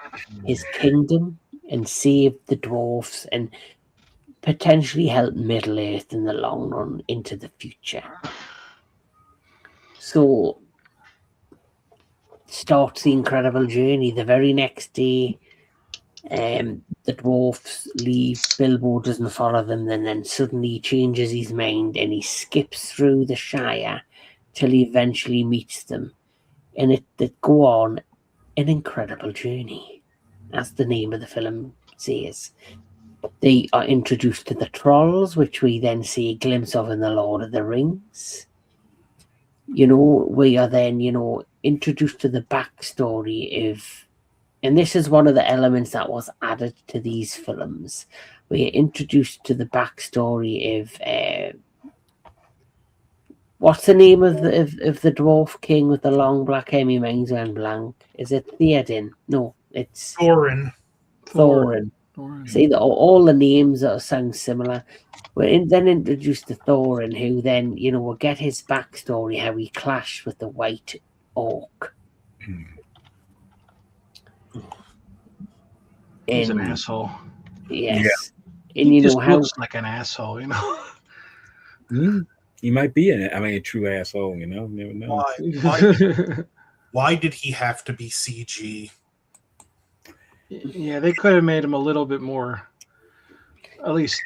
his kingdom and save the dwarfs and potentially help Middle-earth in the long run into the future. So starts the incredible journey. The very next day, the dwarfs leave. Bilbo doesn't follow them, and then suddenly he changes his mind and he skips through the Shire till he eventually meets them. And it go on an incredible journey, as the name of the film says. They are introduced to the trolls, which we then see a glimpse of in The Lord of the Rings. We are then, introduced to the backstory of, and this is one of the elements that was added to these films. We are introduced to the backstory of what's the name of the dwarf king with the long black hair? My mind's went blank. Is it Theoden? No, it's Thorin. Thorin. See, all the names sound similar. We then introduced the Thorin, who then, will get his backstory, how he clashed with the White Orc. He's an asshole. Yes. Yeah. And he you just know how looks like an asshole, He might be a true asshole, you know. Never know. Why did he have to be CG? Yeah, they could have made him a little bit more, at least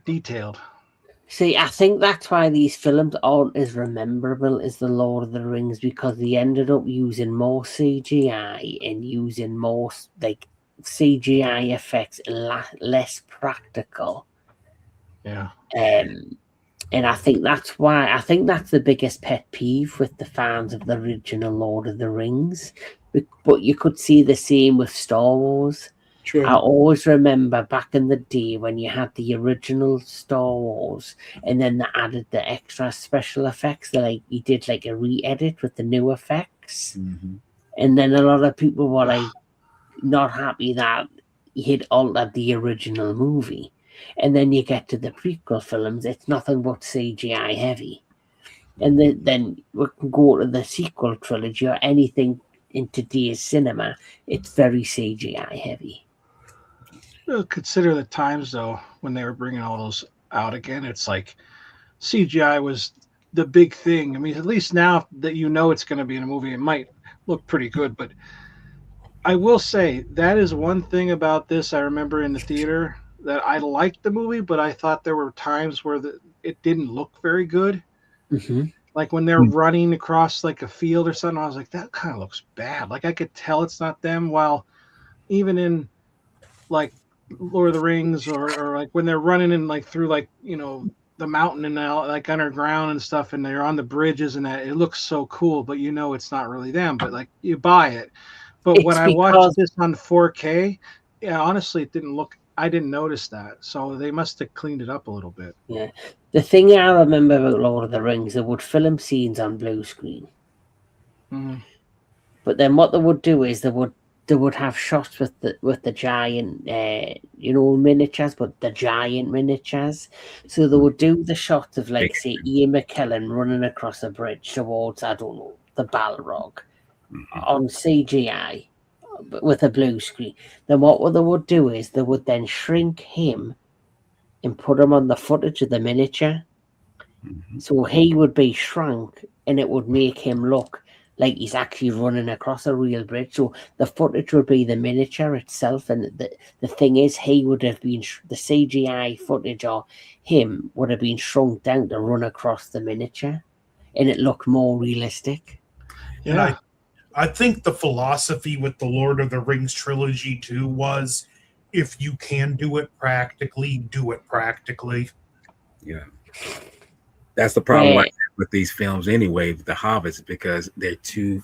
detailed. See, I think that's why these films aren't as memorable as The Lord of the Rings, because they ended up using more CGI and using more like CGI effects, less practical. Yeah. And I think that's the biggest pet peeve with the fans of the original Lord of the Rings. But you could see the same with Star Wars. True. I always remember back in the day when you had the original Star Wars and then they added the extra special effects. You did like a re-edit with the new effects. Mm-hmm. And then a lot of people were like not happy that he'd altered the original movie. And then you get to the prequel films, it's nothing but CGI heavy. And then we can go to the sequel trilogy or anything in today's cinema, it's very CGI heavy. Well, consider the times, though, when they were bringing all those out again. It's like CGI was the big thing. I mean, at least now that it's going to be in a movie, it might look pretty good. But I will say that is one thing about this I remember in the theater, that I liked the movie, but I thought there were times where it didn't look very good. Mm-hmm. Like when they're running across like a field or something, I was like, that kind of looks bad. Like I could tell it's not them. While even in like Lord of the Rings or like when they're running in like through like, the mountain and like underground and stuff, and they're on the bridges and that, it looks so cool, but it's not really them, but like you buy it. But when I watched this on 4K, yeah, honestly, I didn't notice that. So they must have cleaned it up a little bit. Yeah. The thing I remember about Lord of the Rings, they would film scenes on blue screen. Mm-hmm. But then what they would do is they would have shots with the giant, miniatures, but the giant miniatures. So they would do the shots of, like, say, Ian McKellen running across a bridge towards, I don't know, the Balrog on CGI with a blue screen. Then what they would do is they would then shrink him and put him on the footage of the miniature. Mm-hmm. So he would be shrunk and it would make him look like he's actually running across a real bridge. So the footage would be the miniature itself, and the thing is, he would have been the CGI footage or him would have been shrunk down to run across the miniature, and it looked more realistic. Yeah, and I think the philosophy with the Lord of the Rings trilogy too was, if you can do it practically, do it practically. Yeah. That's the problem with these films anyway, the Hobbits, because they're too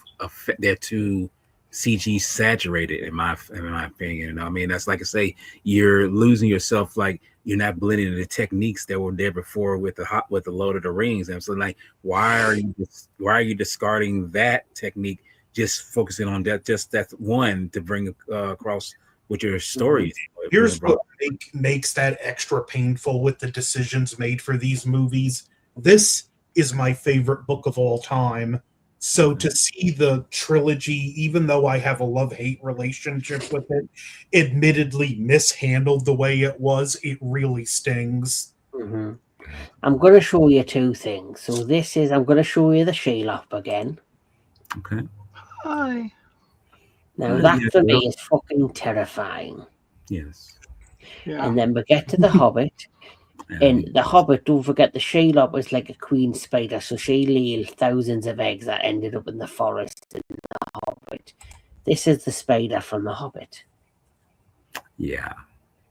CG saturated in my opinion. I mean, that's like I say, you're losing yourself. Like you're not blending the techniques that were there before with the Lord of the Rings. And so, like, why are you discarding that technique? Just focusing on that one to bring across with your stories. Here's what makes that extra painful with the decisions made for these movies. This is my favorite book of all time. So to see the trilogy, even though I have a love-hate relationship with it, admittedly mishandled the way it was, it really stings. Mm-hmm. I'm going to show you two things. So I'm going to show you the Shelob again. Okay. Hi. Now that for me is fucking terrifying. Yes. Yeah. And then we get to the Hobbit. And the Hobbit, don't forget, the Shelob was like a queen spider, so she laid thousands of eggs that ended up in the forest in the Hobbit. This is the spider from the Hobbit. Yeah.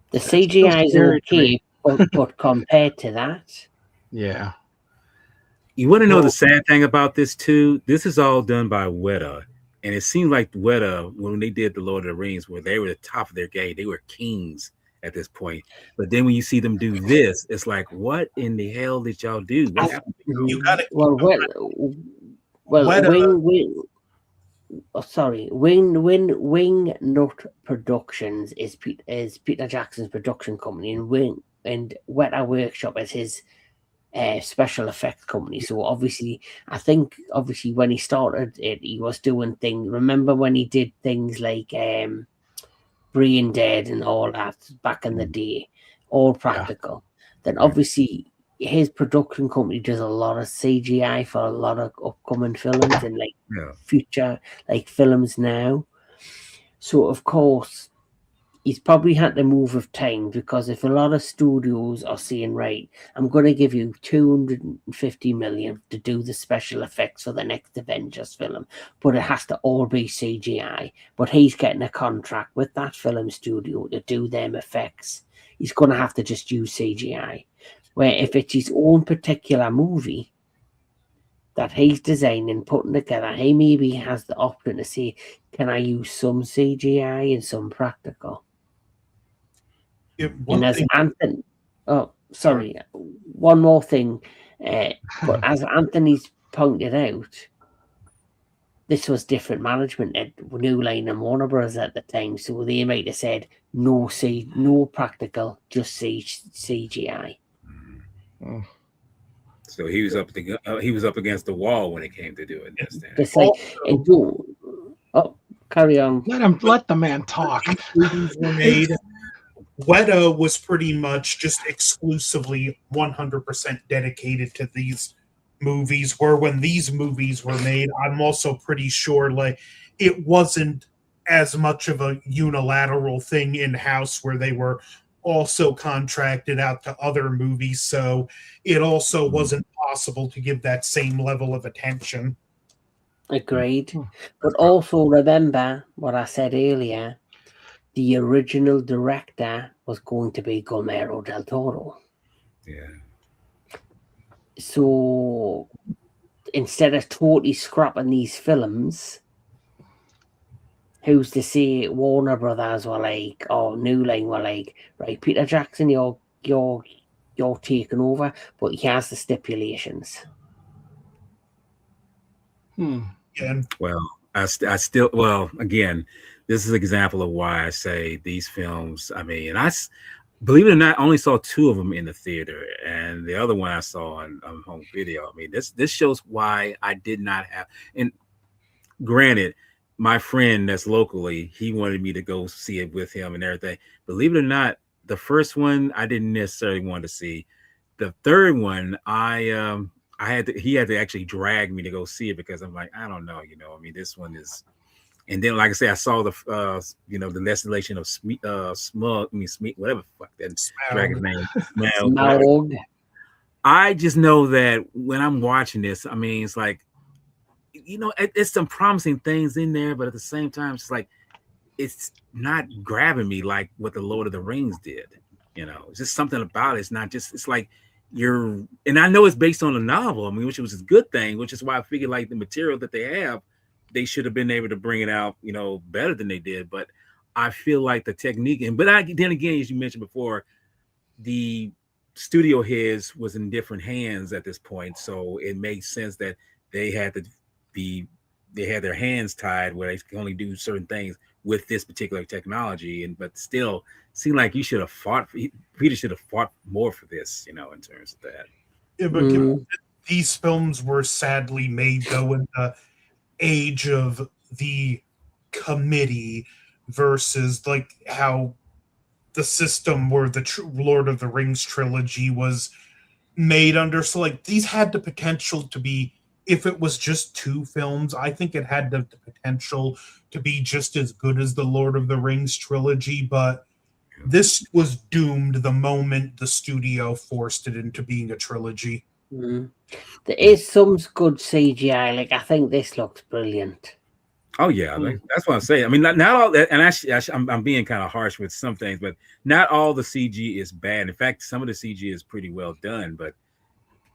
The CGI is okay, but compared to that... Yeah. You want to know the sad thing about this, too? This is all done by Weta. And it seemed like Weta, when they did The Lord of the Rings, where they were the top of their game, they were kings at this point. But then when you see them do this, it's like, what in the hell did y'all do? You got it. Wing Nut Productions is Peter Jackson's production company, and Weta Workshop is his special effects company. So obviously, I think when he started it, he was doing things. Remember when he did things like Brain Dead and all that back in the day, all practical. Then obviously his production company does a lot of CGI for a lot of upcoming films and like future like films now. So of course he's probably had to move with time, because if a lot of studios are saying, right, I'm going to give you 250 million to do the special effects for the next Avengers film, but it has to all be CGI. But he's getting a contract with that film studio to do them effects. He's going to have to just use CGI. Where if it's his own particular movie that he's designing, putting together, he maybe has the option to say, can I use some CGI and some practical? And as Anthony, one more thing, but as Anthony's pointed out, this was different management at New Line and Warner Bros. At the time, so they might have said no practical, just CGI. Oh. So he was up against the wall when it came to doing this. It's like, carry on. Let the man talk. Movies were made. Weta was pretty much just exclusively 100% dedicated to these movies, where when these movies were made, I'm also pretty sure like it wasn't as much of a unilateral thing in-house where they were also contracted out to other movies, so it also wasn't possible to give that same level of attention. Agreed. But also remember what I said earlier, the original director was going to be Guillermo del Toro. Yeah. So instead of totally scrapping these films, who's to say Warner Brothers were like, or New Line were like, right, Peter Jackson, you're taking over, but he has the stipulations. Yeah. Well, I still, again, this is an example of why I say these films. I mean, and believe it or not, I only saw 2 of them in the theater, and the other one I saw on home video. I mean, this shows why I did not have. And granted, my friend that's locally, he wanted me to go see it with him and everything. Believe it or not, the first one I didn't necessarily want to see. The third one, he had to actually drag me to go see it, because I'm like, I don't know, I mean, this one is. And then, like I said, I saw the the Desolation of Smeagol, whatever the fuck that dragon's name. Smeagol. I just know that when I'm watching this, I mean, it's like, it's some promising things in there, but at the same time, it's like it's not grabbing me like what the Lord of the Rings did. It's just something about it. It's not just. It's like and I know it's based on a novel. I mean, which was a good thing, which is why I figured like the material that they have, they should have been able to bring it out, better than they did. But I feel like the technique, then again, as you mentioned before, the studio heads was in different hands at this point, so it makes sense that they had their hands tied where they can only do certain things with this particular technology. But still, seemed like Peter should have fought more for this, in terms of that. Yeah, but these films were sadly made though in the age of the committee versus like how the system where the Lord of the Rings trilogy was made under. So like these had the potential to be, if it was just 2 films, I think it had the potential to be just as good as the Lord of the Rings trilogy, but this was doomed the moment the studio forced it into being a trilogy. There is some good CGI. Like I think this looks brilliant. Oh yeah, that's what I'm saying. I mean, not all that, and actually, I'm being kind of harsh with some things, but not all the CG is bad. In fact, some of the CG is pretty well done. But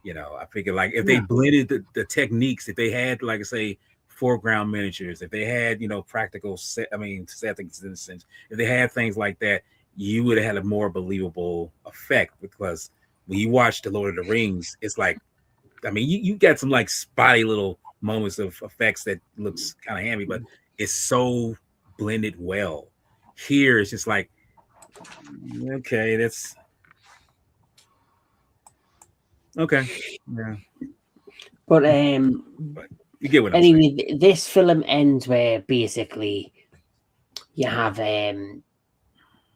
I figure like if they blended the techniques, if they had, like I say, foreground miniatures, if they had practical settings, if they had things like that, you would have had a more believable effect. Because when you watch the Lord of the Rings, it's like, I mean, you got some like spotty little moments of effects that looks kind of hammy, but it's so blended well. Here it's just like, okay, that's okay. Yeah. But You get what I'm saying. anyway, this film ends where basically you have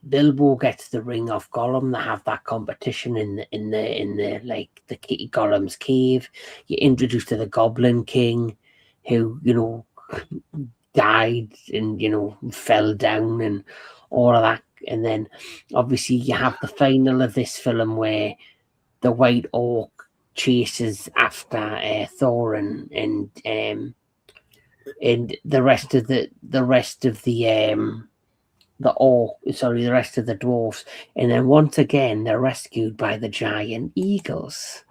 Bilbo gets the ring off Gollum. They have that competition in the like the Gollum's cave. You're introduced to the Goblin King, who died and fell down and all of that. And then obviously you have the final of this film where the White Orc chases after Thorin and the rest of the rest of the dwarfs, and then once again they're rescued by the giant eagles.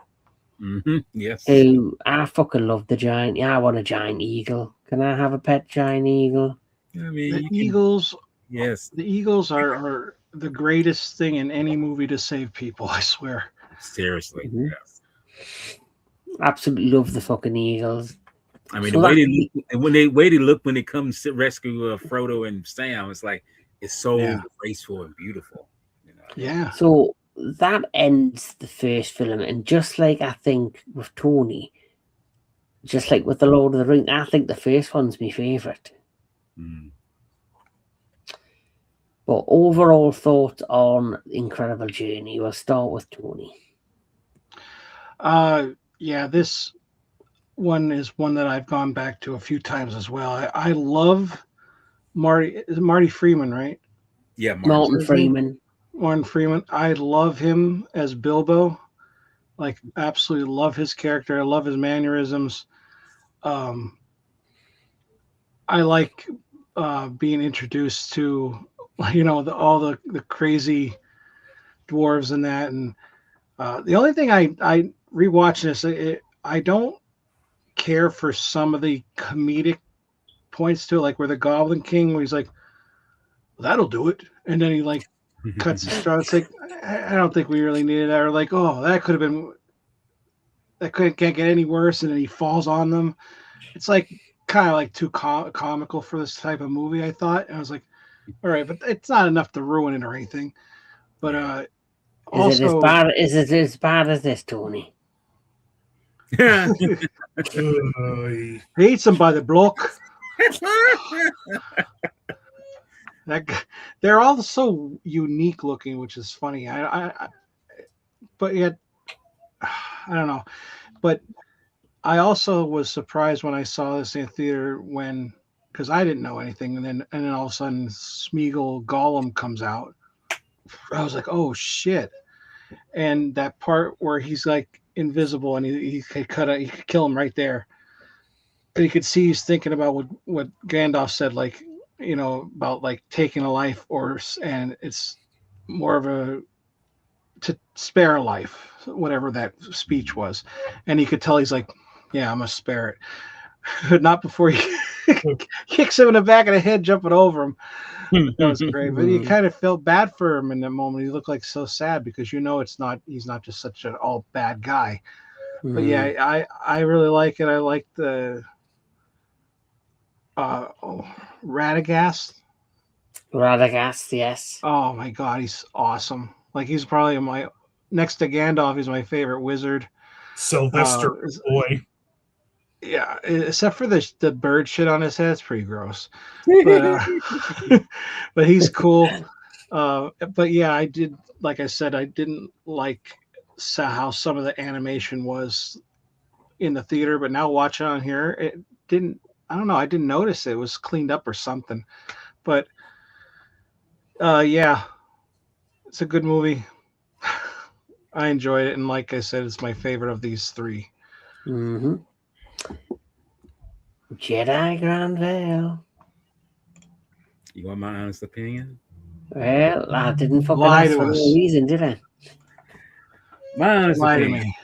Yes. Who I fucking love the giant. Yeah, I want a giant eagle. Can I have a pet giant eagle? I mean, The Eagles. Yes. The Eagles are the greatest thing in any movie to save people. I swear. Seriously. Mhm. Yes. Absolutely love the fucking eagles. I mean, So the way that- they look, and when they look when they come to rescue Frodo and Sam, it's like it's so Yeah. graceful and beautiful. You know? Yeah. So that ends the first film, and just like I think with Tony, just like with the Lord of the Rings, I think the first one's my favourite. Mm. But overall thoughts on Incredible Journey, we'll start with Tony. Yeah, this one is one that I've gone back to a few times as well. I love Marty Freeman, right? Yeah, Martin Martin. Freeman. Martin Freeman. I love him as Bilbo. Like, absolutely love his character. I love his mannerisms. I like being introduced to, all the crazy dwarves and that. And the only thing I rewatching this, I don't care for some of the comedic points to it, like where the Goblin King, where he's like, "That'll do it," and then he like cuts the straw. It's like, I don't think we really needed that. Or like, oh, that could have been, can't get any worse, and then he falls on them. It's like kind of like too comical for this type of movie, I thought. And I was like, all right, but it's not enough to ruin it or anything. But Is also, it as bad as this, Tony? Oy. he eats them by the block. They're all so unique looking, which is funny. But yet, I don't know. But I also was surprised when I saw this in theater because I didn't know anything, and then all of a sudden Smeagol Gollum comes out. I was like, oh shit! And that part where he's like invisible and he could he could kill him right there. And you could see he's thinking about what Gandalf said, like, about like taking a life, and it's more of to spare a life, whatever that speech was. And you could tell he's like, yeah, I'm gonna spare it. Not before he kicks him in the back of the head, jumping over him. That was great. But you kind of felt bad for him in that moment. He looked like so sad because he's not just such an all bad guy. But yeah, I really like it. I like the Radagast. Radagast, yes. Oh my god, he's awesome. Like, he's probably next to Gandalf, he's my favorite wizard. Sylvester boy. Yeah, except for the bird shit on his head, it's pretty gross. But but he's cool. But yeah, I did, like I said, I didn't like how some of the animation was in the theater, but now watching on here, it didn't. I don't know. I didn't notice it was cleaned up or something. But yeah, it's a good movie. I enjoyed it, and like I said, it's my favorite of these three. Mm-hmm. Jedi Granville. You want my honest opinion? Well, I didn't fucking Lie ask to for no us. reason, did I? My honest Lie to opinion. me.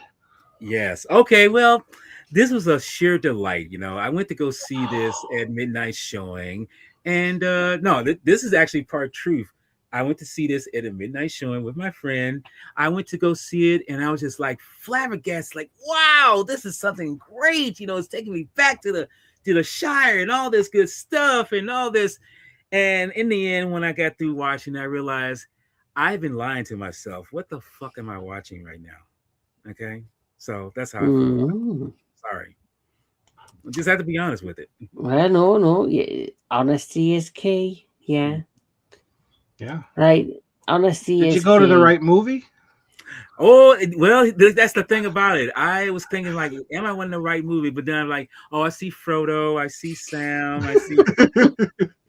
Yes. Okay. Well, this was a sheer delight. I went to go see this at midnight showing, and no, this is actually part truth. I went to see this at a midnight showing with my friend. I went to go see it, and I was just like flabbergasted, like, wow, this is something great. It's taking me back to to the Shire and all this good stuff and all this. And in the end, when I got through watching, I realized I've been lying to myself. What the fuck am I watching right now? Okay, so that's how I feel. Mm. Sorry, I just have to be honest with it. Well, no. Yeah, honesty is key. Yeah. Yeah. Right. Honesty Did is you go to the key. right movie? Oh, well, that's the thing about it. I was thinking, like, am I in the right movie? But then I'm like, oh, I see Frodo, I see Sam, I see.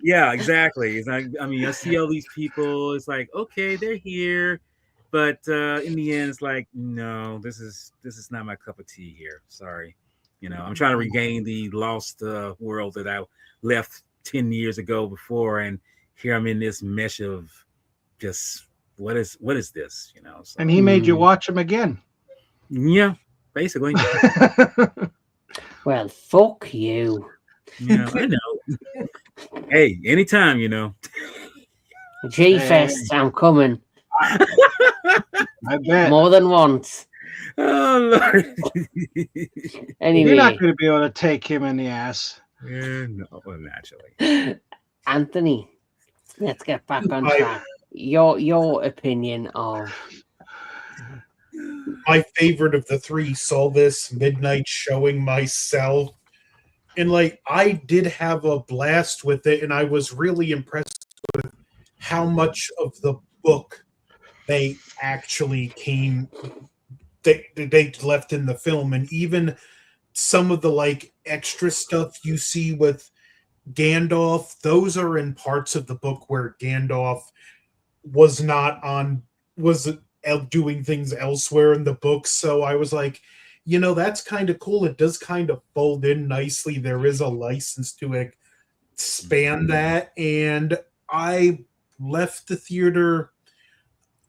Yeah, exactly. It's like, I mean, I see all these people. It's like, okay, they're here, but in the end, it's like, no, this is not my cup of tea here. Sorry, I'm trying to regain the lost world that I left 10 years ago before, and here I'm in this mesh of just what is this? So, And he made you watch him again. yeah, basically. Well, fuck you. Yeah, I know. Hey, anytime, G-Fest, I'm coming. I bet. More than once. Oh Lord. Anyway. You're not going to be able to take him in the ass. Yeah, no, well, naturally. Anthony, let's get back on track. Your opinion of My favorite of the three saw this midnight showing myself. And I did have a blast with it, and I was really impressed with how much of the book they actually they left in the film, and even some of the extra stuff you see with Gandalf, those are in parts of the book where Gandalf was doing things elsewhere in the book. So I was like, that's kind of cool. It does kind of fold in nicely. There is a license to expand that. And I left the theater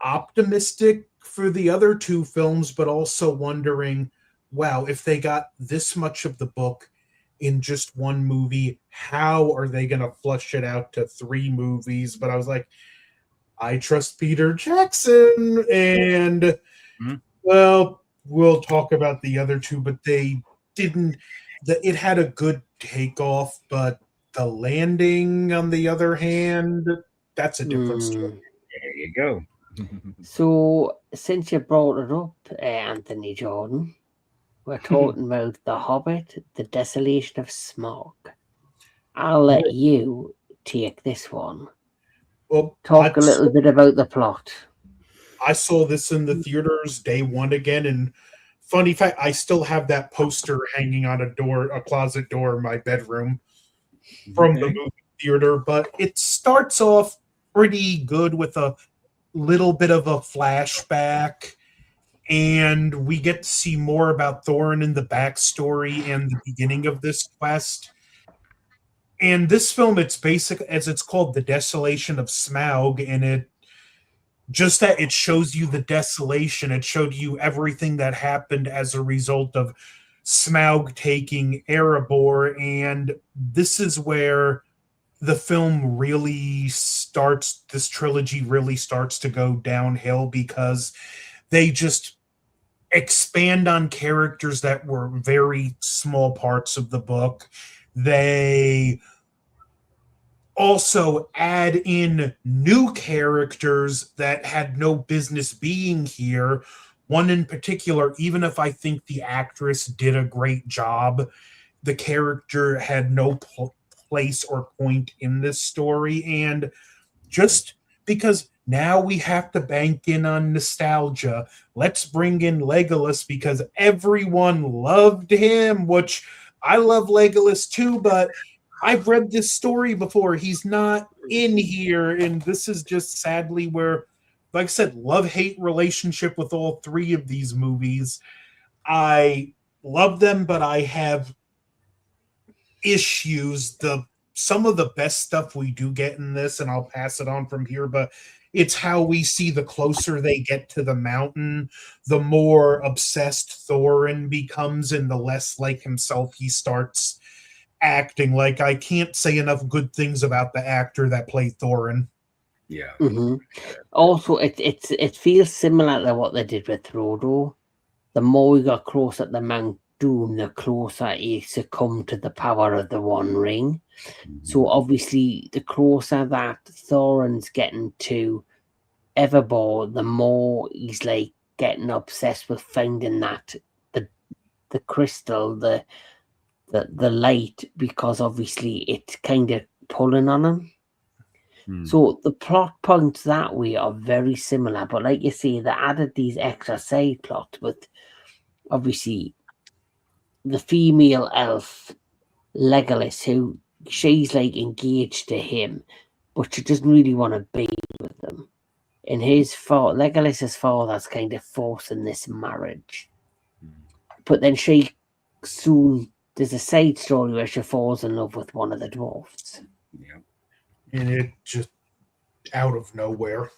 optimistic for the other two films, but also wondering, wow, if they got this much of the book in just one movie, how are they going to flush it out to 3 movies? But I was like, I trust Peter Jackson, and well, we'll talk about the other two, but they didn't. It had a good takeoff, but the landing, on the other hand, that's a different story. There you go. So, since you brought it up, Anthony Jordan, we're talking about The Hobbit, The Desolation of Smaug. I'll let you take this one. Well, talk a little bit about the plot. I saw this in the theaters day one again, and funny fact, I still have that poster hanging on a closet door in my bedroom from the movie theater. But it starts off pretty good with a little bit of a flashback, and we get to see more about Thorin in the backstory and the beginning of this quest. And this film, it's basic, as it's called, The Desolation of Smaug, and it shows you the desolation. It showed you everything that happened as a result of Smaug taking Erebor, and this is where the film really starts, this trilogy really starts to go downhill, because they just expand on characters that were very small parts of the book. They also add in new characters that had no business being here. One in particular, even if I think the actress did a great job, the character had no place or point in this story. And just because now we have to bank in on nostalgia, let's bring in Legolas, because everyone loved him, which I love Legolas too, but I've read this story before. He's not in here, and this is just sadly where, like I said, love-hate relationship with all 3 of these movies. I love them, but I have issues. Some of the best stuff we do get in this, and I'll pass it on from here, but it's how we see the closer they get to the mountain, the more obsessed Thorin becomes, and the less like himself he starts acting. Like, I can't say enough good things about the actor that played Thorin. Yeah. Mm-hmm. Also, it feels similar to what they did with Frodo. The more we got close at the doom, the closer he succumbed to the power of the One Ring. So obviously, the closer that Thorin's getting to Everbore, the more he's like getting obsessed with finding that the crystal, the light, because obviously it's kind of pulling on him. So the plot points that way are very similar, but like you say, they added these extra side plots with obviously the female elf Legolas, who she's like engaged to him, but she doesn't really want to be with him. And Legolas's father's kind of forcing this marriage. But then there's a side story where she falls in love with one of the dwarfs. Yeah. And it just out of nowhere.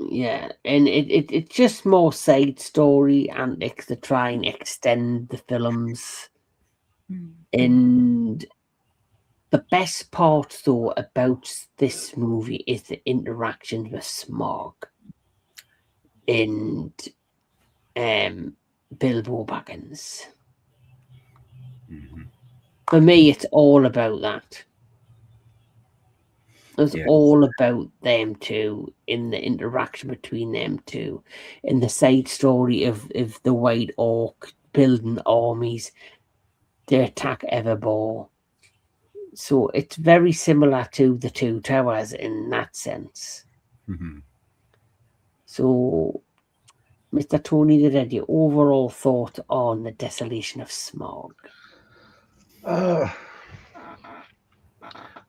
Yeah, and it's just more side story antics to try and extend the films. And the best part, though, about this movie is the interaction with Smaug and Bilbo Baggins. For me, it's all about that. It's all about them two, in the interaction between them two, in the side story of the White Orc building armies, the attack Everbore. So it's very similar to the Two Towers in that sense. So, Mr. Tony the Red, your overall thought on the Desolation of Smaug?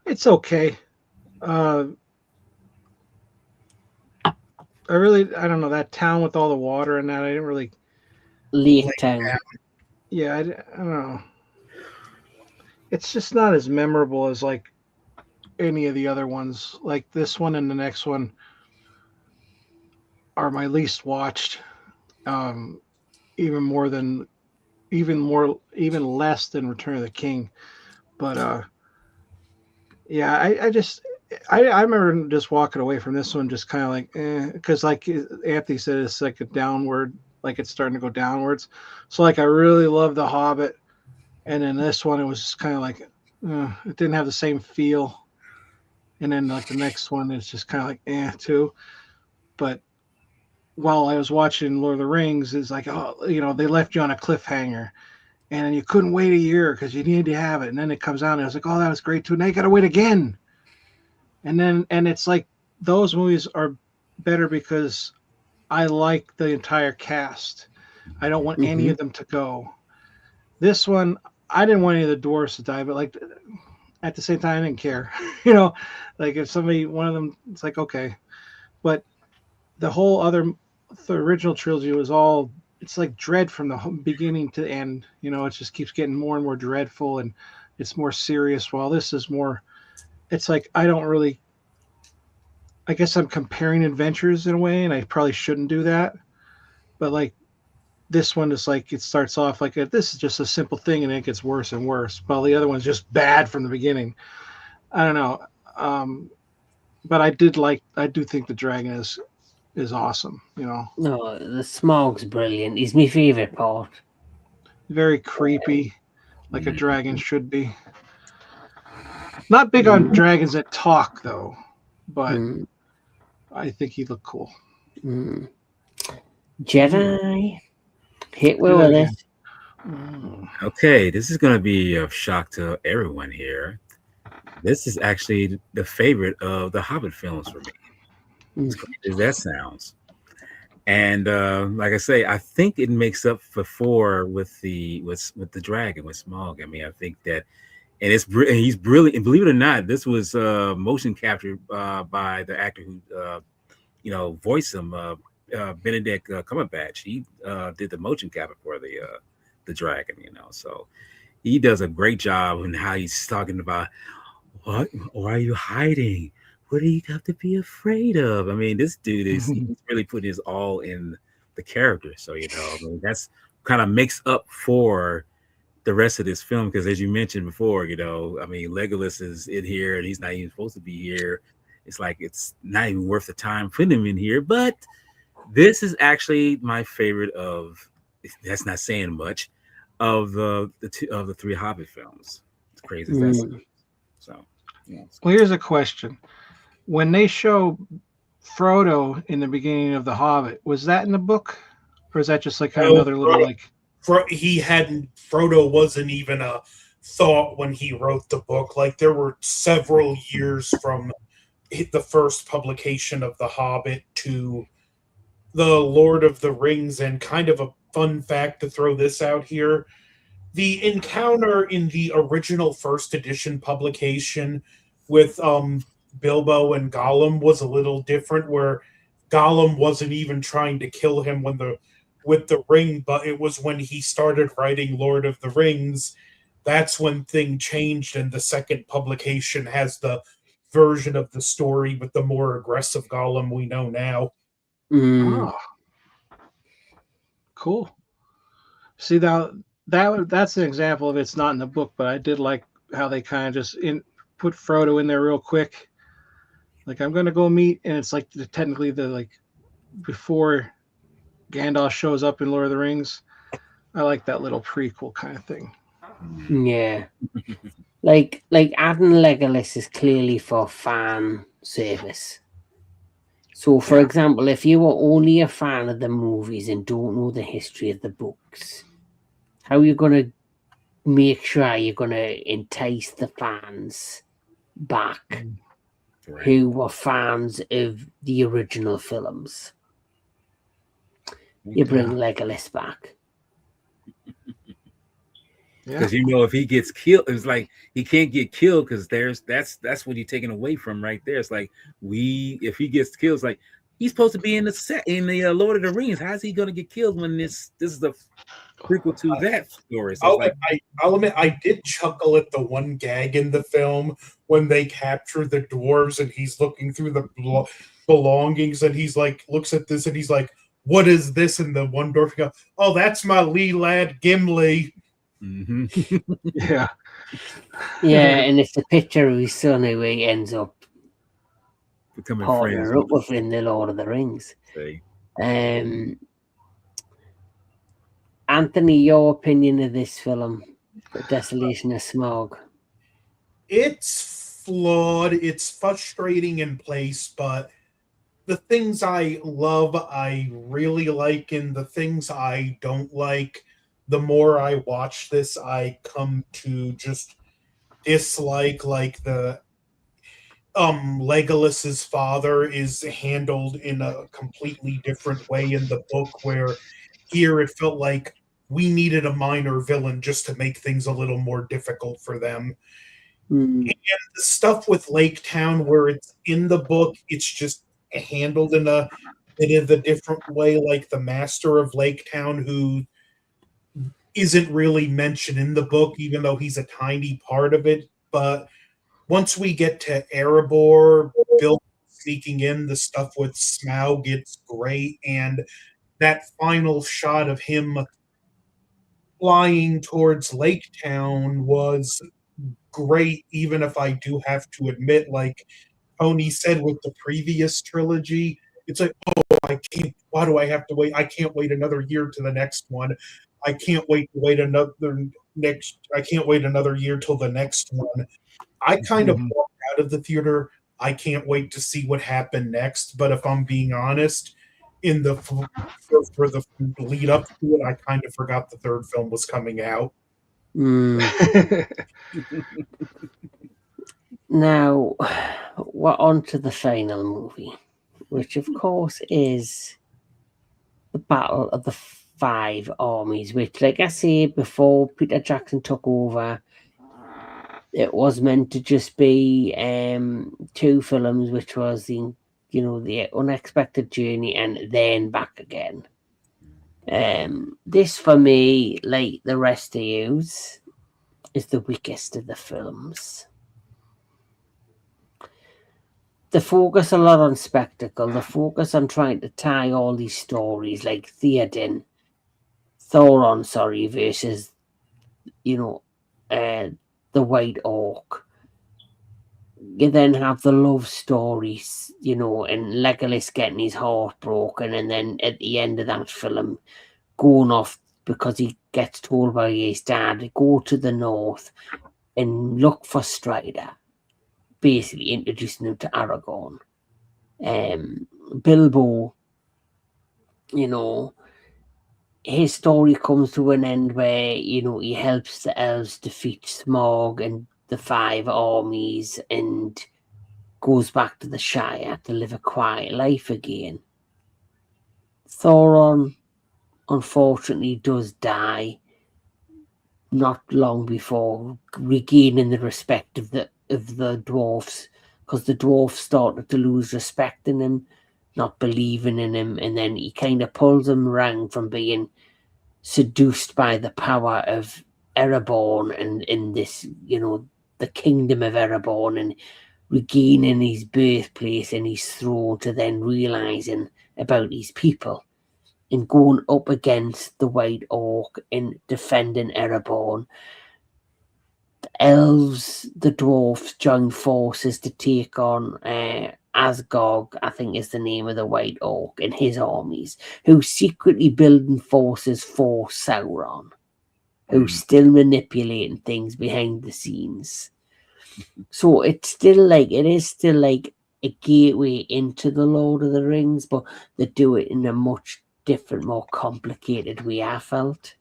It's okay. I don't know, that town with all the water and that, I didn't really. Lake Town. Yeah, I don't know. It's just not as memorable as like any of the other ones. Like this one and the next one are my least watched. Even less than Return of the King. But yeah, I remember just walking away from this one just kind of like, because like Anthony said, it's like a downward, like it's starting to go downwards. So like I really love The Hobbit, and then this one it was kind of like it didn't have the same feel. And then like the next one is just kind of like too. But while I was watching Lord of the Rings, it's like, oh, they left you on a cliffhanger, and then you couldn't wait a year because you needed to have it, and then it comes out and I was like, oh, that was great too. Now you got to wait again. And it's like those movies are better because I like the entire cast. I don't want any of them to go. This one, I didn't want any of the dwarves to die, but like at the same time, I didn't care. Like if one of them, it's like, okay. But the original trilogy was all, it's like dread from the beginning to the end. It just keeps getting more and more dreadful, and it's more serious, while this is more, it's like I guess I'm comparing adventures in a way, and I probably shouldn't do that. But like this one is like, it starts off like this is just a simple thing, and it gets worse and worse. While the other one's just bad from the beginning. I don't know. But I do think the dragon is awesome. No, the Smaug's brilliant. He's my favorite part. Very creepy, like a dragon should be. Not big on dragons that talk, though, but I think he looked cool. Jedi, hit Will with it. Okay, this is going to be a shock to everyone here. This is actually the favorite of the Hobbit films for me. As crazy as that sounds. And like I say, I think it makes up for 4 with the dragon, with Smaug. I mean, I think that, and he's brilliant. And believe it or not, this was motion captured by the actor who voiced him, Benedict Cumberbatch. He did the motion capture for the dragon. So he does a great job in how he's talking about, what, or are you hiding? What do you have to be afraid of? I mean, this dude he's really putting his all in the character. So, that's kind of makes up for the rest of this film. Because as you mentioned before, Legolas is in here and he's not even supposed to be here. It's like, it's not even worth the time putting him in here. But this is actually my favorite of, that's not saying much, of the three Hobbit films. It's crazy as that's Mm. so. Yeah. Well, here's a question: when they show Frodo in the beginning of The Hobbit, was that in the book, or is that just like kind of No, another little like? Frodo wasn't even a thought when he wrote the book. Like there were several years from the first publication of The Hobbit to The Lord of the Rings, and kind of a fun fact to throw this out here. The encounter in the original first edition publication with Bilbo and Gollum was a little different, where Gollum wasn't even trying to kill him with the ring, but it was when he started writing Lord of the Rings, that's when thing changed, and the second publication has the version of the story with the more aggressive Gollum we know now. Mm. Oh, cool. See that's an example of it's not in the book, but I did like how they kind of just put Frodo in there real quick. Like I'm gonna go meet, and it's like technically the like before Gandalf shows up in Lord of the Rings. I like that little prequel kind of thing. Yeah. like adding Legolas is clearly for fan service. So, for example, if you were only a fan of the movies and don't know the history of the books, how are you going to make sure you're going to entice the fans back Right. who were fans of the original films? You bring Legolas back. Because if he gets killed, it's like he can't get killed because that's what you're taking away from right there. It's like if he gets killed, it's like he's supposed to be in the Lord of the Rings. How's he gonna get killed when this is the prequel to that story? So I'll admit I did chuckle at the one gag in the film when they capture the dwarves and he's looking through the belongings and he's like looks at this and he's like, "What is this?" And the one dwarf goes, "Oh, that's my Lee lad Gimli." mm-hmm. Yeah. And it's a picture of his son who he ends up Becoming partnering friends up with in the Lord of the Rings. say. Anthony, your opinion of this film, The Desolation of Smaug? It's flawed. It's frustrating in place, but the things I love, I really like, and the things I don't like, the more I watch this, I come to just dislike, like the Legolas's father is handled in a completely different way in the book, where here it felt like we needed a minor villain just to make things a little more difficult for them. And the stuff with Lake Town, where it's in the book, it's just handled in a bit of a different way, like the Master of Lake Town, who isn't really mentioned in the book, even though he's a tiny part of it. But once we get to Erebor, Bill sneaking in, the stuff with Smaug gets great, and that final shot of him flying towards Lake Town was great, even if I do have to admit, like Tony said with the previous trilogy, it's like, oh, why do I have to wait? I can't wait another year to the next one. I can't wait another year till the next one. I kind of walked out of the theater. I can't wait to see what happened next. But if I'm being honest, for the lead up to it, I kind of forgot the third film was coming out. Now, we're on to the final movie, which of course is the Battle of the Five Armies, which, like I said before, Peter Jackson took over. It was meant to just be 2 films, which was the Unexpected Journey and Then Back Again. This, for me, like the rest of yous, is the weakest of the films. They focus a lot on spectacle. They focus on trying to tie all these stories, like Theoden, Thoron, versus, the White Orc. You then have the love stories, and Legolas getting his heart broken, and then at the end of that film, going off because he gets told by his dad, go to the north and look for Strider, basically introducing him to Aragorn. Bilbo, you know, his story comes to an end where, you know, he helps the elves defeat Smaug and the 5 armies and goes back to the Shire to live a quiet life again. Thoron, unfortunately, does die not long before regaining the respect of the dwarfs, because the dwarfs started to lose respect in him, not believing in him, and then he kind of pulls them around from being seduced by the power of Erebor and in this, you know, the kingdom of Erebor, and regaining his birthplace and his throne, to then realizing about his people and going up against the White Orc and defending Erebor. The elves, the dwarfs, join forces to take on Asgog, I think is the name of the White Orc, and his armies, who's secretly building forces for Sauron, who's still manipulating things behind the scenes. So it is still like a gateway into the Lord of the Rings, but they do it in a much different, more complicated way, I felt.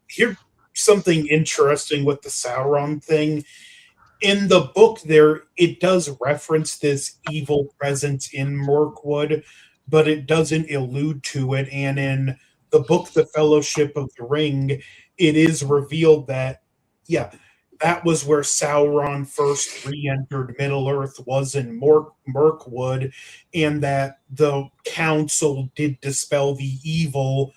Here's something interesting with the Sauron thing. In the book there, it does reference this evil presence in Mirkwood, but it doesn't allude to it. And in the book, The Fellowship of the Ring, it is revealed that, yeah, that was where Sauron first re-entered Middle-earth, was in Mirkwood, and that the council did dispel the evil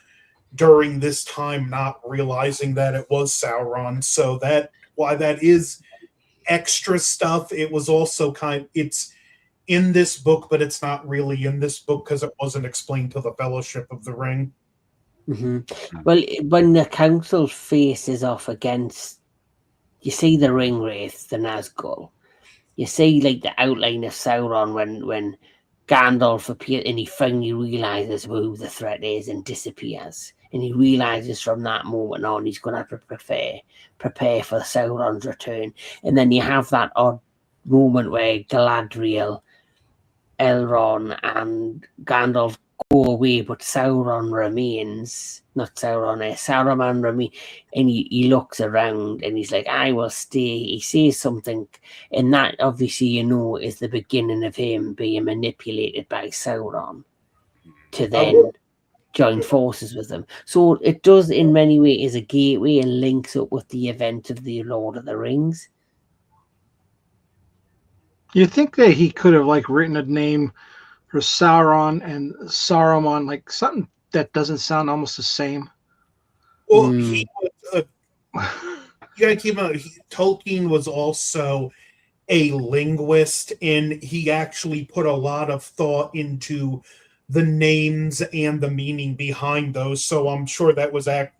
during this time, not realizing that it was Sauron. So that, why that is extra stuff. It was also it's in this book, but it's not really in this book because it wasn't explained to the Fellowship of the Ring. Well, when the council faces off against, you see the Ringwraith, the Nazgul, you see like the outline of Sauron when Gandalf appears and he finally realizes who the threat is and disappears. And he realizes from that moment on he's going to have to prepare for Sauron's return. And then you have that odd moment where Galadriel, Elrond, and Gandalf go away, but Sauron remains. Not Sauron, Saruman remains. And he looks around and he's like, I will stay. He says something. And that, obviously, you know, is the beginning of him being manipulated by Sauron to then join forces with them. So it does, in many ways, a gateway and links up with the event of the Lord of the Rings. You think that he could have like written a name for Sauron and Saruman, like something that doesn't sound almost the same? Well, he you gotta keep in mind, Tolkien was also a linguist, and he actually put a lot of thought into the names and the meaning behind those. So I'm sure that was I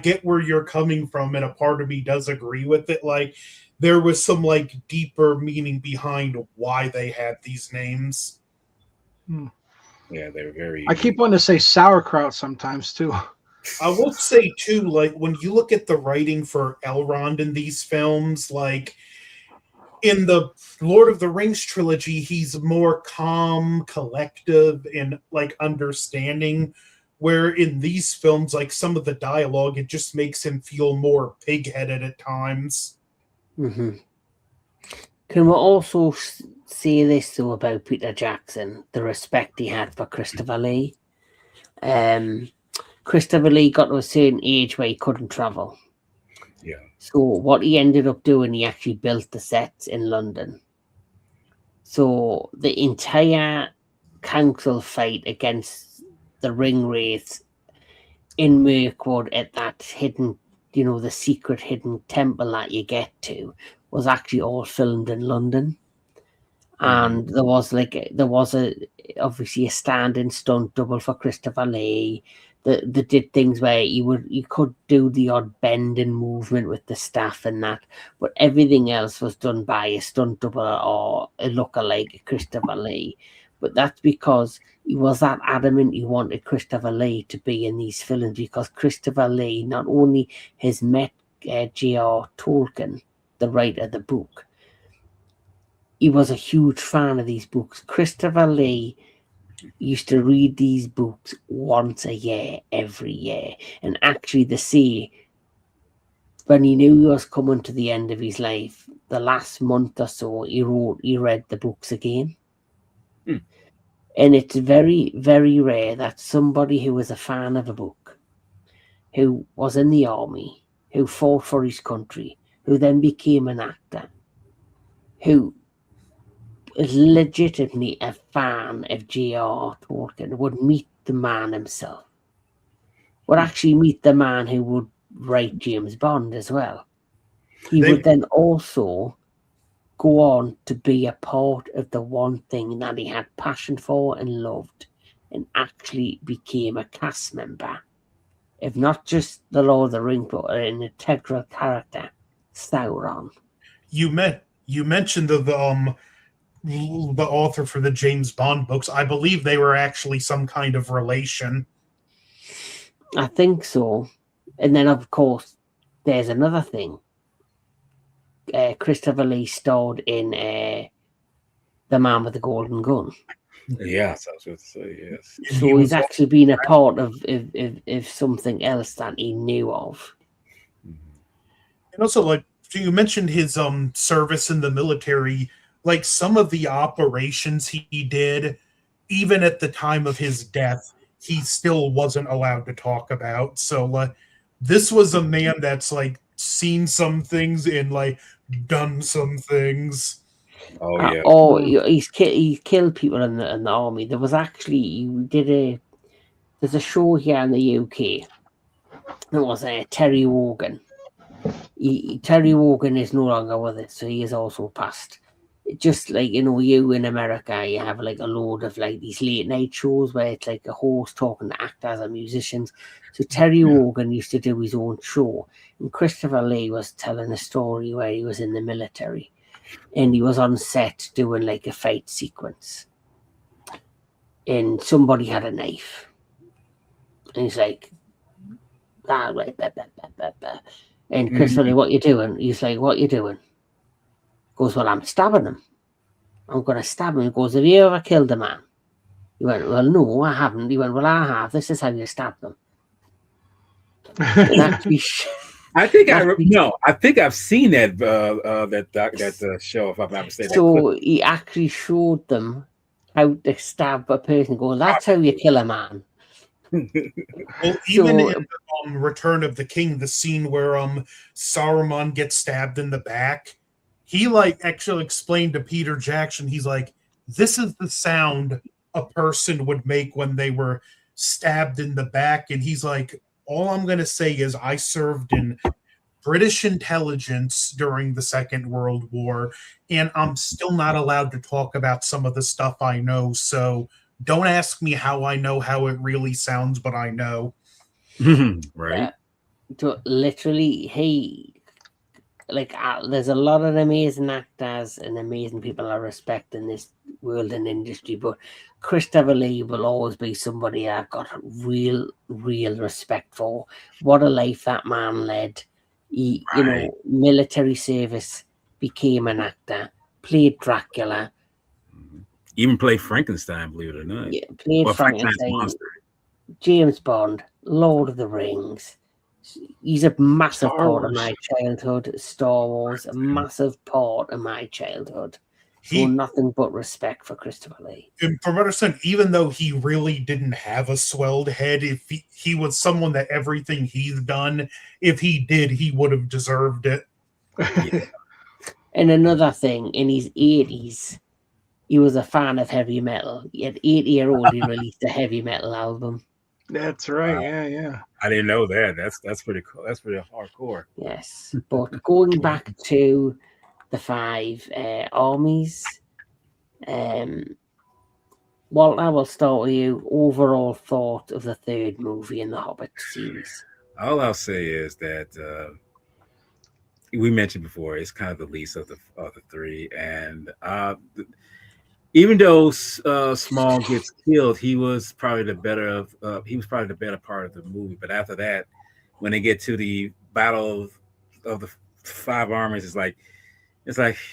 get where you're coming from, and a part of me does agree with it. Like, there was some like deeper meaning behind why they had these names. Yeah, they're very. I keep wanting to say sauerkraut sometimes too. I will say too, like when you look at the writing for Elrond in these films, like in the Lord of the Rings trilogy, he's more calm, collective, and like understanding. Where in these films, like some of the dialogue, it just makes him feel more pig-headed at times. Can we also say this though about Peter Jackson, the respect he had for Christopher Lee? Christopher Lee got to a certain age where he couldn't travel. Yeah. So what he ended up doing, he actually built the sets in London. So the entire council fight against the Ringwraiths in Mirkwood at that hidden, the secret hidden temple that you get to, was actually all filmed in London. And there was obviously a stand-in stunt double for Christopher Lee. They did things where you could do the odd bend and movement with the staff and that, but everything else was done by a stunt double or a lookalike Christopher Lee. But that's because he was that adamant he wanted Christopher Lee to be in these films, because Christopher Lee not only has met J.R. Tolkien, the writer of the book, he was a huge fan of these books. Christopher Lee used to read these books once a year, every year. And actually, they say when he knew he was coming to the end of his life, the last month or so, he read the books again. And it's very, very rare that somebody who was a fan of a book, who was in the army, who fought for his country, who then became an actor, who is legitimately a fan of J.R. Tolkien, would meet the man himself, would actually meet the man who would write James Bond as well. He would then also go on to be a part of the one thing that he had passion for and loved, and actually became a cast member, if not just the Lord of the Rings, but an integral character, Sauron. You mentioned the author for the James Bond books. I believe they were actually some kind of relation. I think so. And then, of course, there's another thing. Christopher Lee starred in The Man with the Golden Gun. Yes, I was going to say yes. So he's actually been a part of something else that he knew of. And also, like, you mentioned his service in the military. Like, some of the operations he did, even at the time of his death, he still wasn't allowed to talk about. So this was a man that's like seen some things and like done some things. Oh yeah. He killed people in the army. There was actually there's a show here in the UK. There was Terry Wogan. Terry Wogan is no longer with us, so he is also passed. Just like, you in America, you have like a load of like these late night shows where it's like a host talking to actors and musicians. So Terry Wogan used to do his own show, and Christopher Lee was telling a story where he was in the military, and he was on set doing like a fight sequence, and somebody had a knife, and he's like, right, and Christopher Lee, what you doing? He's like, what you doing? Goes, well, I'm stabbing him. I'm going to stab him. He goes, have you ever killed a man? He went, well, no, I haven't. He went, well, I have. This is how you stab them. Actually, I think I've seen that show, if I'm not mistaken. So he actually showed them how to stab a person. Going, that's how you kill a man. Well, even in Return of the King, the scene where Saruman gets stabbed in the back, he like actually explained to Peter Jackson, he's like, this is the sound a person would make when they were stabbed in the back. And he's like, all I'm going to say is I served in British intelligence during the Second World War, and I'm still not allowed to talk about some of the stuff I know. So don't ask me how I know how it really sounds, but I know. Right. Literally, there's a lot of amazing actors and amazing people I respect in this world and industry, but Christopher Lee will always be somebody I've got real respect for. What a life that man led. He, military service, became an actor, played Dracula, even played Frankenstein, believe it or not. Yeah, played Frankenstein, James Bond, Lord of the Rings. He's a massive part of my childhood. Star Wars, a massive part of my childhood. So nothing but respect for Christopher Lee. And from what I understand, even though he really didn't have a swelled head, if he was someone that everything he's done, if he did, he would have deserved it. Yeah. And another thing, in his 80s, he was a fan of heavy metal. At 8-year-old, he released a heavy metal album. That's right. Yeah. I didn't know that. That's pretty cool. That's pretty hardcore. Yes, but going back to the 5 armies, Walt, I will start with you. Overall thought of the 3rd movie in the Hobbit series. All I'll say is that we mentioned before, it's kind of the least of the 3, and even though Small gets killed, he was probably the better of part of the movie. But after that, when they get to the battle of the five armies, it's like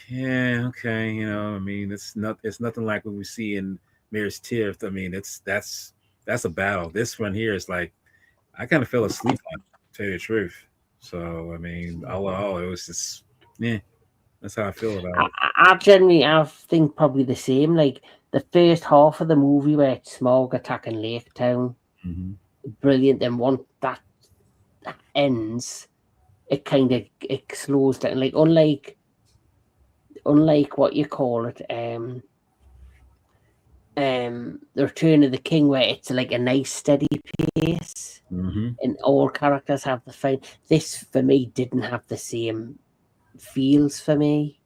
yeah, okay, I mean, it's nothing like what we see in Mirror's Tirith. I mean, that's a battle. This one here is like I kind of fell asleep on it, to tell you the truth. So I mean, all it was just yeah. That's how I feel about it. I think probably the same. Like the first half of the movie where it's Smaug attacking Lake Town, brilliant. And once that ends, it kind of slows down. Like unlike what you call it, the Return of the King, where it's like a nice steady pace, and all characters have the fight. This for me didn't have the same feels for me.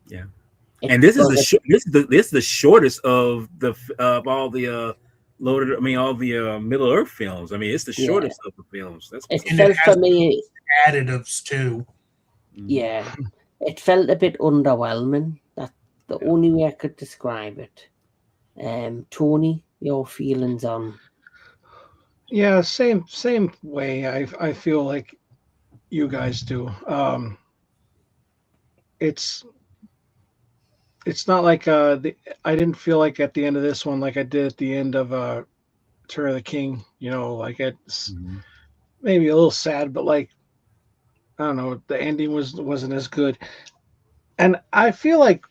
Yeah, and this is the shortest of all the all the Middle Earth films. I mean, it's the shortest of the films. It felt for me additives too. Yeah, it felt a bit underwhelming. That's the only way I could describe it. Tony, your feelings on? Yeah, same way. I feel like you guys do. It's not like I didn't feel like at the end of this one like I did at the end of Return of the King. Like it's maybe a little sad, but like I don't know, the ending wasn't as good. And I feel like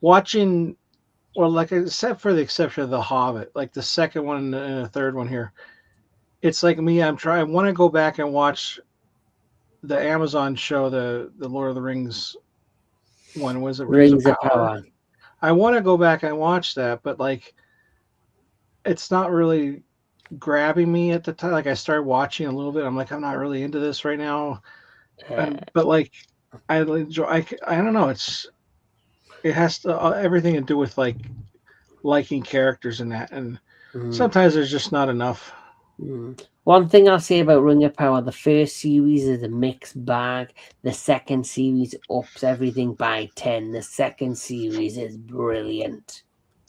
watching, well, like except for the exception of The Hobbit, like the second one and the third one here, it's like me. I want to go back and watch the Amazon show, the Lord of the Rings one. Was it Rings of Power? I want to go back and watch that, but like, it's not really grabbing me at the time. Like I started watching a little bit. I'm like, I'm not really into this right now. But like, I enjoy. I don't know. It has to everything to do with like liking characters in that, and sometimes there's just not enough. One thing I'll say about Ring of Power: the first series is a mixed bag. The second series ups everything by 10. The second series is brilliant.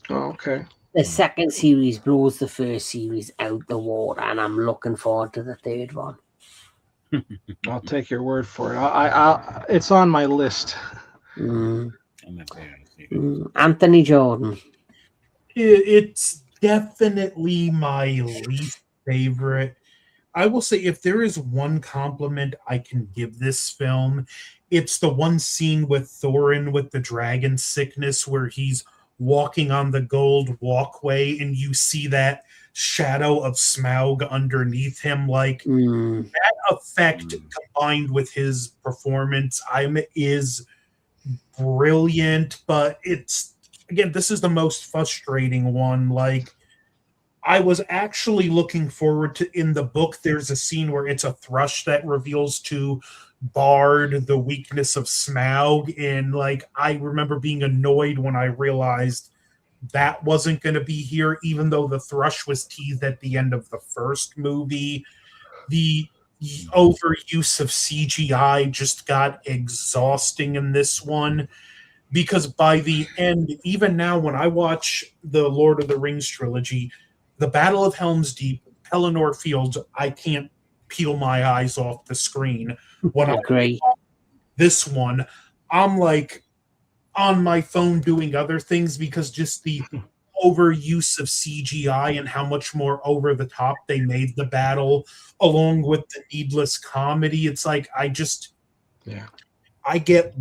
Oh, okay. The second series blows the first series out the water, and I'm looking forward to the third one. I'll take your word for it. It's on my list. Anthony Jordan. It's definitely my least favorite. I will say, if there is one compliment I can give this film, it's the one scene with Thorin with the dragon sickness where he's walking on the gold walkway and you see that shadow of Smaug underneath him. Like that effect combined with his performance is brilliant. But it's, again, this is the most frustrating one. Like, I was actually looking forward to, in the book, there's a scene where it's a thrush that reveals to Bard the weakness of Smaug. And like, I remember being annoyed when I realized that wasn't going to be here, even though the thrush was teased at the end of the first movie. The overuse of CGI just got exhausting in this one, because by the end, even now when I watch the Lord of the Rings trilogy, the Battle of Helm's Deep, Pelennor Fields, I can't peel my eyes off the screen. When I agree. This one, I'm like on my phone doing other things, because just the overuse of CGI and how much more over the top they made the battle, along with the needless comedy. It's like I get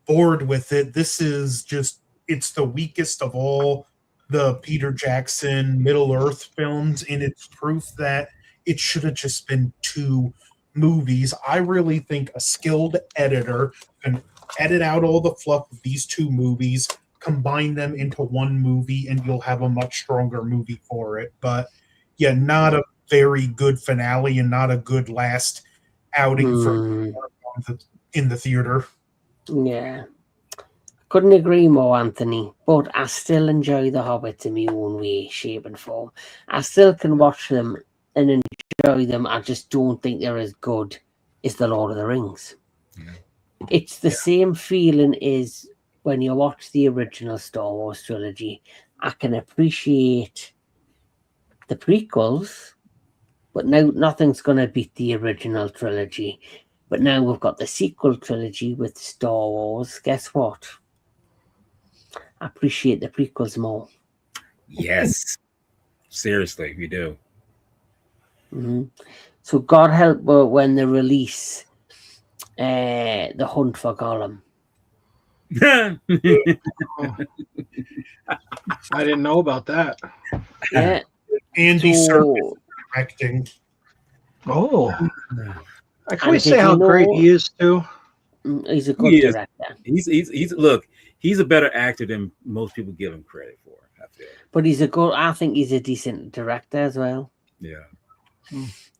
bored with it. This is just, it's the weakest of all the Peter Jackson Middle Earth films, and it's proof that it should have just been 2 movies. I really think a skilled editor can edit out all the fluff of these 2 movies, combine them into 1 movie, and you'll have a much stronger movie for it. But yeah, not a very good finale and not a good last outing for in the theater. Yeah. Couldn't agree more, Anthony. But I still enjoy The Hobbit in my own way, shape, and form. I still can watch them and enjoy them. I just don't think they're as good as The Lord of the Rings. It's the same feeling as when you watch the original Star Wars trilogy, I can appreciate the prequels, but now nothing's going to beat the original trilogy. But now we've got the sequel trilogy with Star Wars. Guess what? I appreciate the prequels more. Yes. Seriously, we do. So God help when they release The Hunt for Gollum. I didn't know about that. Yeah. Andy Serkis So, directing. Oh, I can And we say did how you know- great he is too? he's a good He is. director. He's look, he's a better actor than most people give him credit for, I feel. But I think he's a decent director as well. Yeah.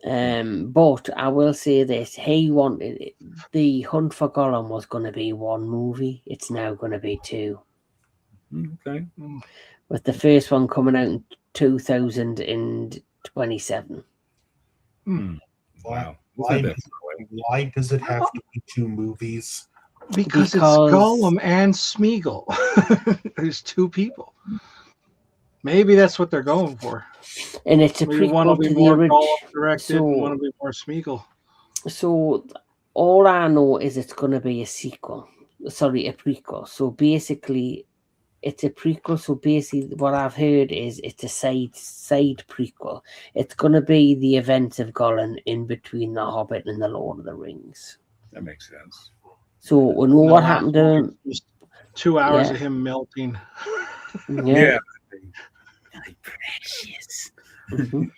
But I will say this: he wanted The Hunt for Gollum was going to be one movie. It's now going to be two, Okay. with the first one coming out in 2027. Wow. Why does it have to be two movies? Because it's Gollum and Smeagol. There's two people. Maybe that's what they're going for. And it's a Maybe one will prequel be to the more original. Gollum directed, and one will be more Smeagol. So all I know is it's going to be a sequel. Sorry, a prequel. So basically, it's a prequel. So basically, what I've heard is it's a side prequel. It's going to be the events of Gollum in between The Hobbit and The Lord of the Rings. That makes sense. So we know what happened to him. Just 2 hours Yeah. of him melting. Yeah. Precious. Mhm.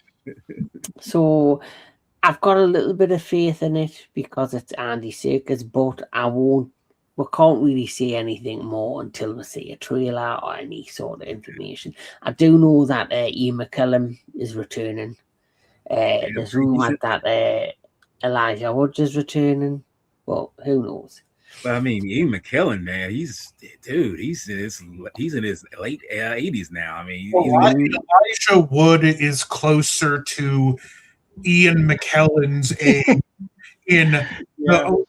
So I've got a little bit of faith in it because it's Andy Serkis, but we can't really say anything more until we see a trailer or any sort of information. I do know that Ian McKellen is returning. There's rumour that Elijah Wood is returning, but who knows? But I mean, Ian McKellen, man, he's in his late 80s now. I mean, Elijah Wood is closer to Ian McKellen's age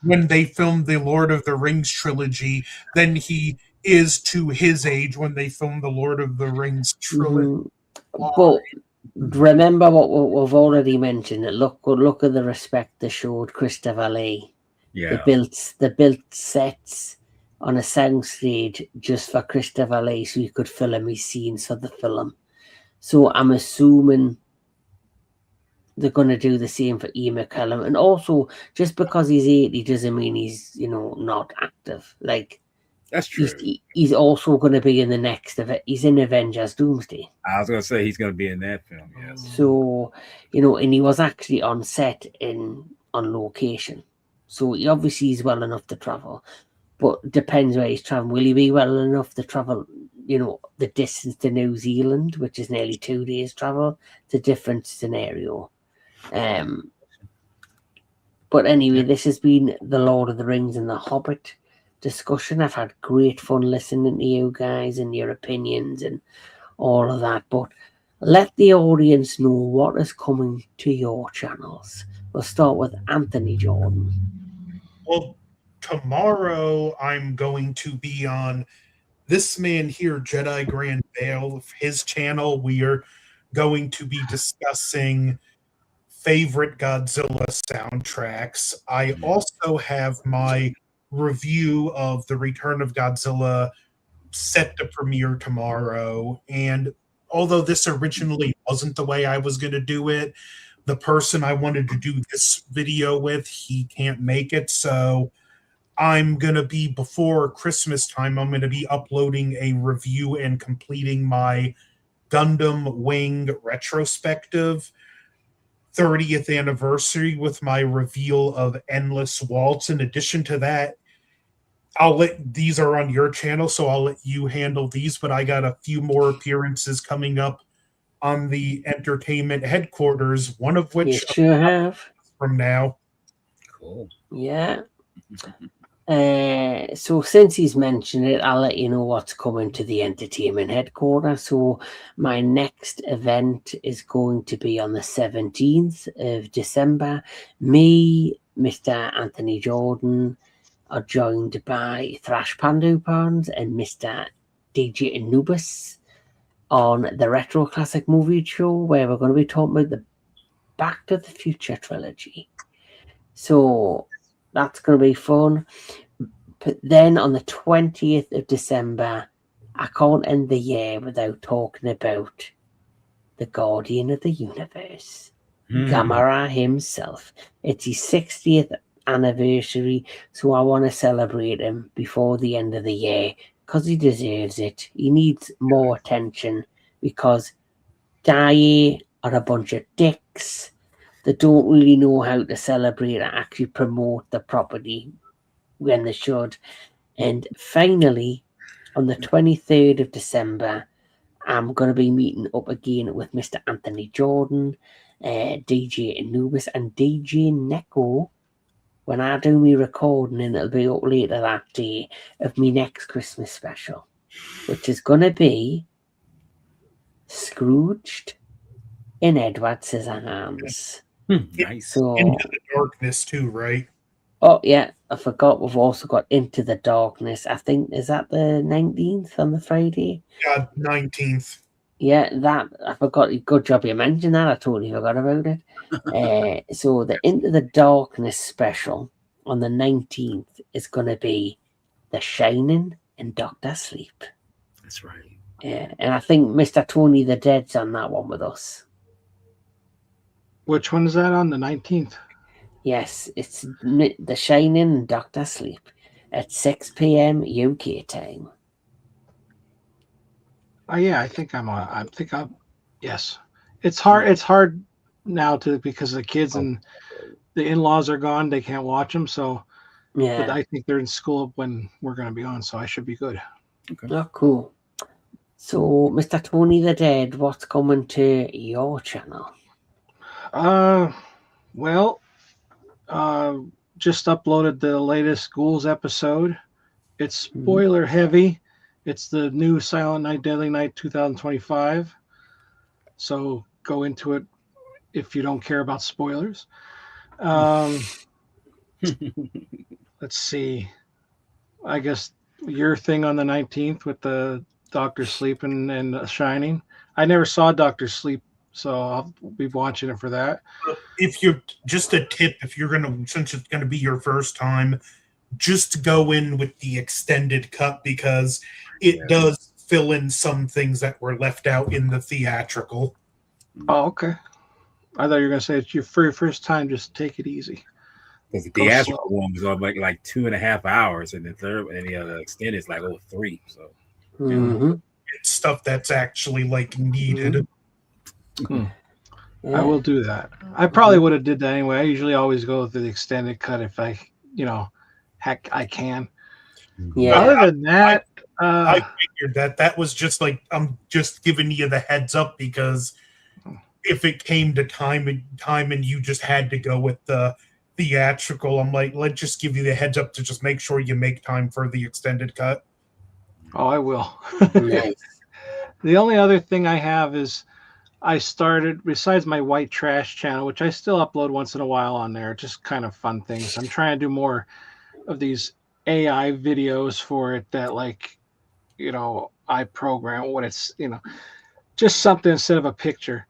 when they filmed the Lord of the Rings trilogy than he is to his age when they filmed the Lord of the Rings trilogy. But remember what we've already mentioned. That look at the respect they showed Christopher Lee. yeah. They built sets on a soundstage just for Christopher Lee so he could film his scenes for the film. So I'm assuming they're going to do the same for Ian McKellen. And also, just because he's 80 doesn't mean he's, not active. Like, That's true. he's also going to be in the next of it. He's in Avengers Doomsday. I was going to say he's going to be in that film, yes. So, and he was actually on set on location. So he obviously is well enough to travel. But depends where he's traveling. Will he be well enough to travel, the distance to New Zealand, which is nearly 2 days travel? It's a different scenario. But anyway, this has been the Lord of the Rings and the Hobbit discussion. I've had great fun listening to you guys and your opinions and all of that. But let the audience know what is coming to your channels. We'll start with Anthony Jordan. Well, tomorrow I'm going to be on this man here, Jedi Grand Vale, his channel. We are going to be discussing favorite Godzilla soundtracks. I also have my review of The Return of Godzilla set to premiere tomorrow. And although this originally wasn't the way I was going to do it, the person I wanted to do this video with, he can't make it. So I'm going to be, before Christmas time, I'm going to be uploading a review and completing my Gundam Wing retrospective 30th anniversary with my reveal of Endless Waltz. In addition to that, these are on your channel, so I'll let you handle these, but I got a few more appearances coming up on the entertainment headquarters, one of which You sure have. from now. Cool. Yeah. So since he's mentioned it, I'll let you know what's coming to the entertainment headquarters. So my next event is going to be on the 17th of December. Me, Mr. Anthony Jordan, are joined by Thrash Pandupans and Mr. DJ Anubis on the Retro Classic Movie Show, where we're going to be talking about the Back to the Future trilogy. So that's going to be fun. But then on the 20th of December, I can't end the year without talking about the Guardian of the Universe, Gamera himself. It's his 60th anniversary, so I want to celebrate him before the end of the year because he deserves it. He needs more attention because Daiei are a bunch of dicks that don't really know how to celebrate and actually promote the property when they should. And finally, on the 23rd of December, I'm going to be meeting up again with Mr. Anthony Jordan, DJ Anubis, and DJ Neko when I do me recording, and it'll be up later that day of me next Christmas special, which is going to be Scrooged in Edward Scissorhands. Nice. So, Into the Darkness too, right? oh yeah, I forgot we've also got Into the Darkness. I think, is that the 19th on the Friday? Yeah, 19th. Yeah, that I forgot. Good job you mentioned that. I totally forgot about it. So the Into the Darkness special on the 19th is going to be The Shining and Doctor Sleep. That's right. Yeah, and I think Mr. Tony the Dead's on that one with us. Which one is that on the 19th? Yes, it's The Shining and Doctor Sleep at 6 p.m. UK time. Oh yeah, I think I'm on. I think I'm. Yes, it's hard. It's hard now because the kids and the in-laws are gone. They can't watch them. So, Yeah. but I think they're in school when we're going to be on. So I should be good. Oh, cool. So, Mr. Tony the Dead, what's coming to your channel? Well, just uploaded the latest Ghouls episode. It's spoiler heavy. It's the new Silent Night, Deadly Night 2025. So go into it if you don't care about spoilers. Let's see. I guess your thing on the 19th with the Doctor Sleep and Shining. I never saw Doctor Sleep, so I'll be watching it for that. If you're just a tip, if you're gonna, since it's gonna be your first time, just go in with the extended cut because it does fill in some things that were left out in the theatrical. Oh, okay. I thought you were gonna say it's your first time. Just take it easy. Because the theatrical one was on like 2.5 hours, and the third and the other extended is like 3. So It's stuff that's actually like needed. I will do that. I probably would have did that anyway. I usually always go with the extended cut if I, heck, I can. Yeah. Other than that, I figured that was just like, I'm just giving you the heads up because if it came to time and you just had to go with the theatrical, I'm like, let's just give you the heads up to just make sure you make time for the extended cut. oh, I will. Nice. The only other thing I have is I started, besides my white trash channel, which I still upload once in a while on there, just kind of fun things. I'm trying to do more of these AI videos for it that I program what it's, just something instead of a picture.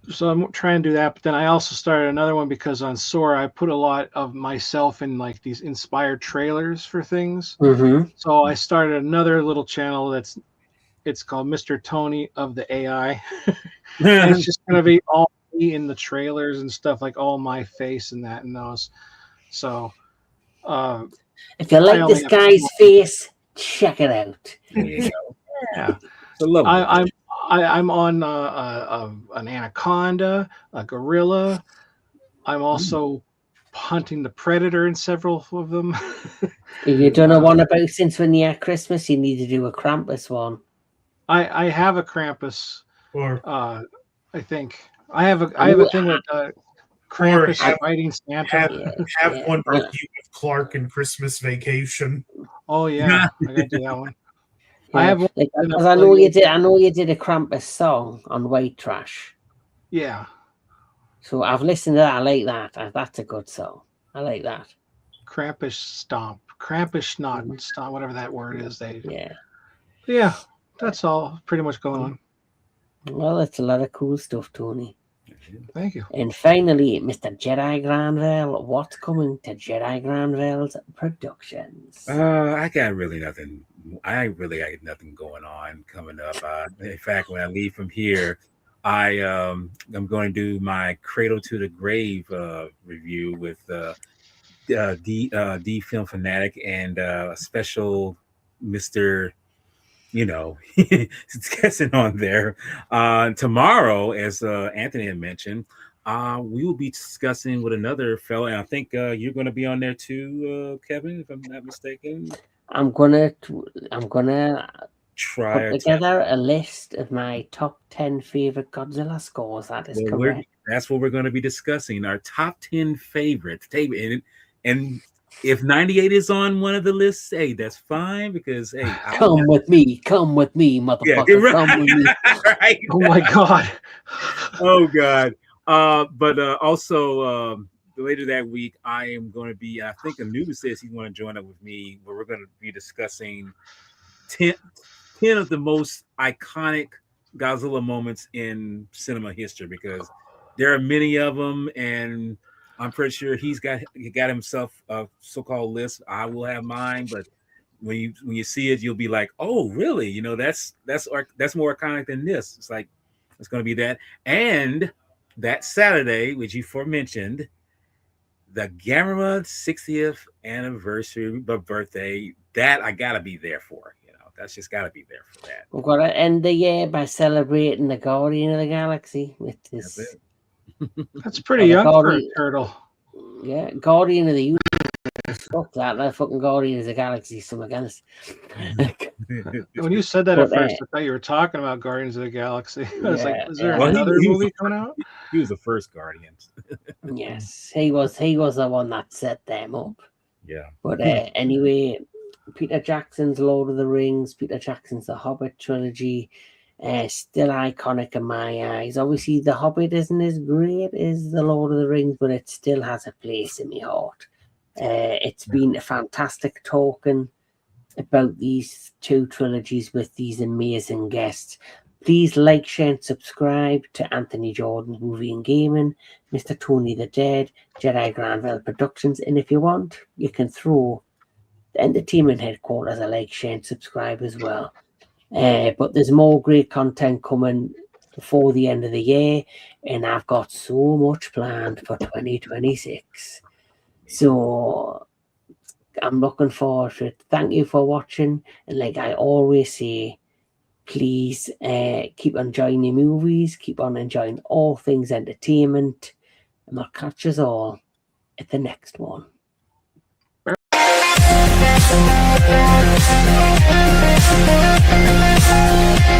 So I'm trying to do that. But then I also started another one because on Sora, I put a lot of myself in like these inspired trailers for things. So I started another little channel it's called Mr. Tony of the AI. And it's just going to be all me in the trailers and stuff, like all my face and that and those. So if you like this guy's face, check it out. Yeah. So I'm on an anaconda, a gorilla. I'm also hunting the predator in several of them. If you don't know one about since when you had Christmas, you need to do a Krampus one. I have a Krampus. Or I think I have a thing with Krampus fighting Santa. have one with you with Clark and Christmas Vacation. Oh yeah, I gotta do that one. I have one. Because I know you did a Krampus song on White Trash. Yeah. So I've listened to that. I like that. That's a good song. I like that. Krampus Stomp. Krampusnacht, whatever that word is. Yeah. That's all pretty much going on. Well, it's a lot of cool stuff, Tony. Thank you. And finally, Mr. Jedi Granville, what's coming to Jedi Granville's Productions? I got really nothing. I really got nothing going on coming up. In fact, when I leave from here, I'm going to do my Cradle to the Grave review with D Film Fanatic and special Mr. It's guessing on there. Tomorrow, as Anthony had mentioned, we will be discussing with another fellow, and I think you're going to be on there too, Kevin, if I'm not mistaken. I'm gonna Try put together a list of my top 10 favorite Godzilla scores. That is correct. That's what we're going to be discussing. Our top 10 favorites. And if 98 is on one of the lists, hey, that's fine because hey, come with me, motherfucker. Yeah, right. Come with me. Right. Oh my God. Oh God. But also later that week, I am going to be. I think Anubis says he's going to join up with me, where we're going to be discussing 10 of the most iconic Godzilla moments in cinema history because there are many of them, and I'm pretty sure he got himself a so-called list. I will have mine, but when you see it, you'll be like, "Oh, really? That's more iconic than this." It's like it's going to be that. And that Saturday, which you aforementioned, the Gamera 60th anniversary birthday. That I gotta be there for. That's just gotta be there for that. We've got to end the year by celebrating the Guardian of the Galaxy with this. That's it. That's pretty young for a turtle. Yeah, Guardian of the Universe. Fuck that fucking Guardian of the Galaxy, something else. When you said that at first, I thought you were talking about Guardians of the Galaxy. I was like, is there another movie coming out? He was the first Guardians. Yes, he was the one that set them up. Yeah. But anyway, Peter Jackson's Lord of the Rings, Peter Jackson's The Hobbit trilogy, still iconic in my eyes. Obviously, The Hobbit isn't as great as The Lord of the Rings, but it still has a place in my heart. It's been a fantastic talking about these two trilogies with these amazing guests. Please like, share, and subscribe to Anthony Jordan's Movie and Gaming, Mr. Tony the Dead, Jedi Granville Productions, and if you want, you can throw the Entertainment Headquarters a like, share, and subscribe as well. But there's more great content coming before the end of the year, and I've got so much planned for 2026. So I'm looking forward to it. Thank you for watching, and like I always say, please keep enjoying your movies, keep on enjoying all things entertainment, and I'll catch us all at the next one. We'll be right back.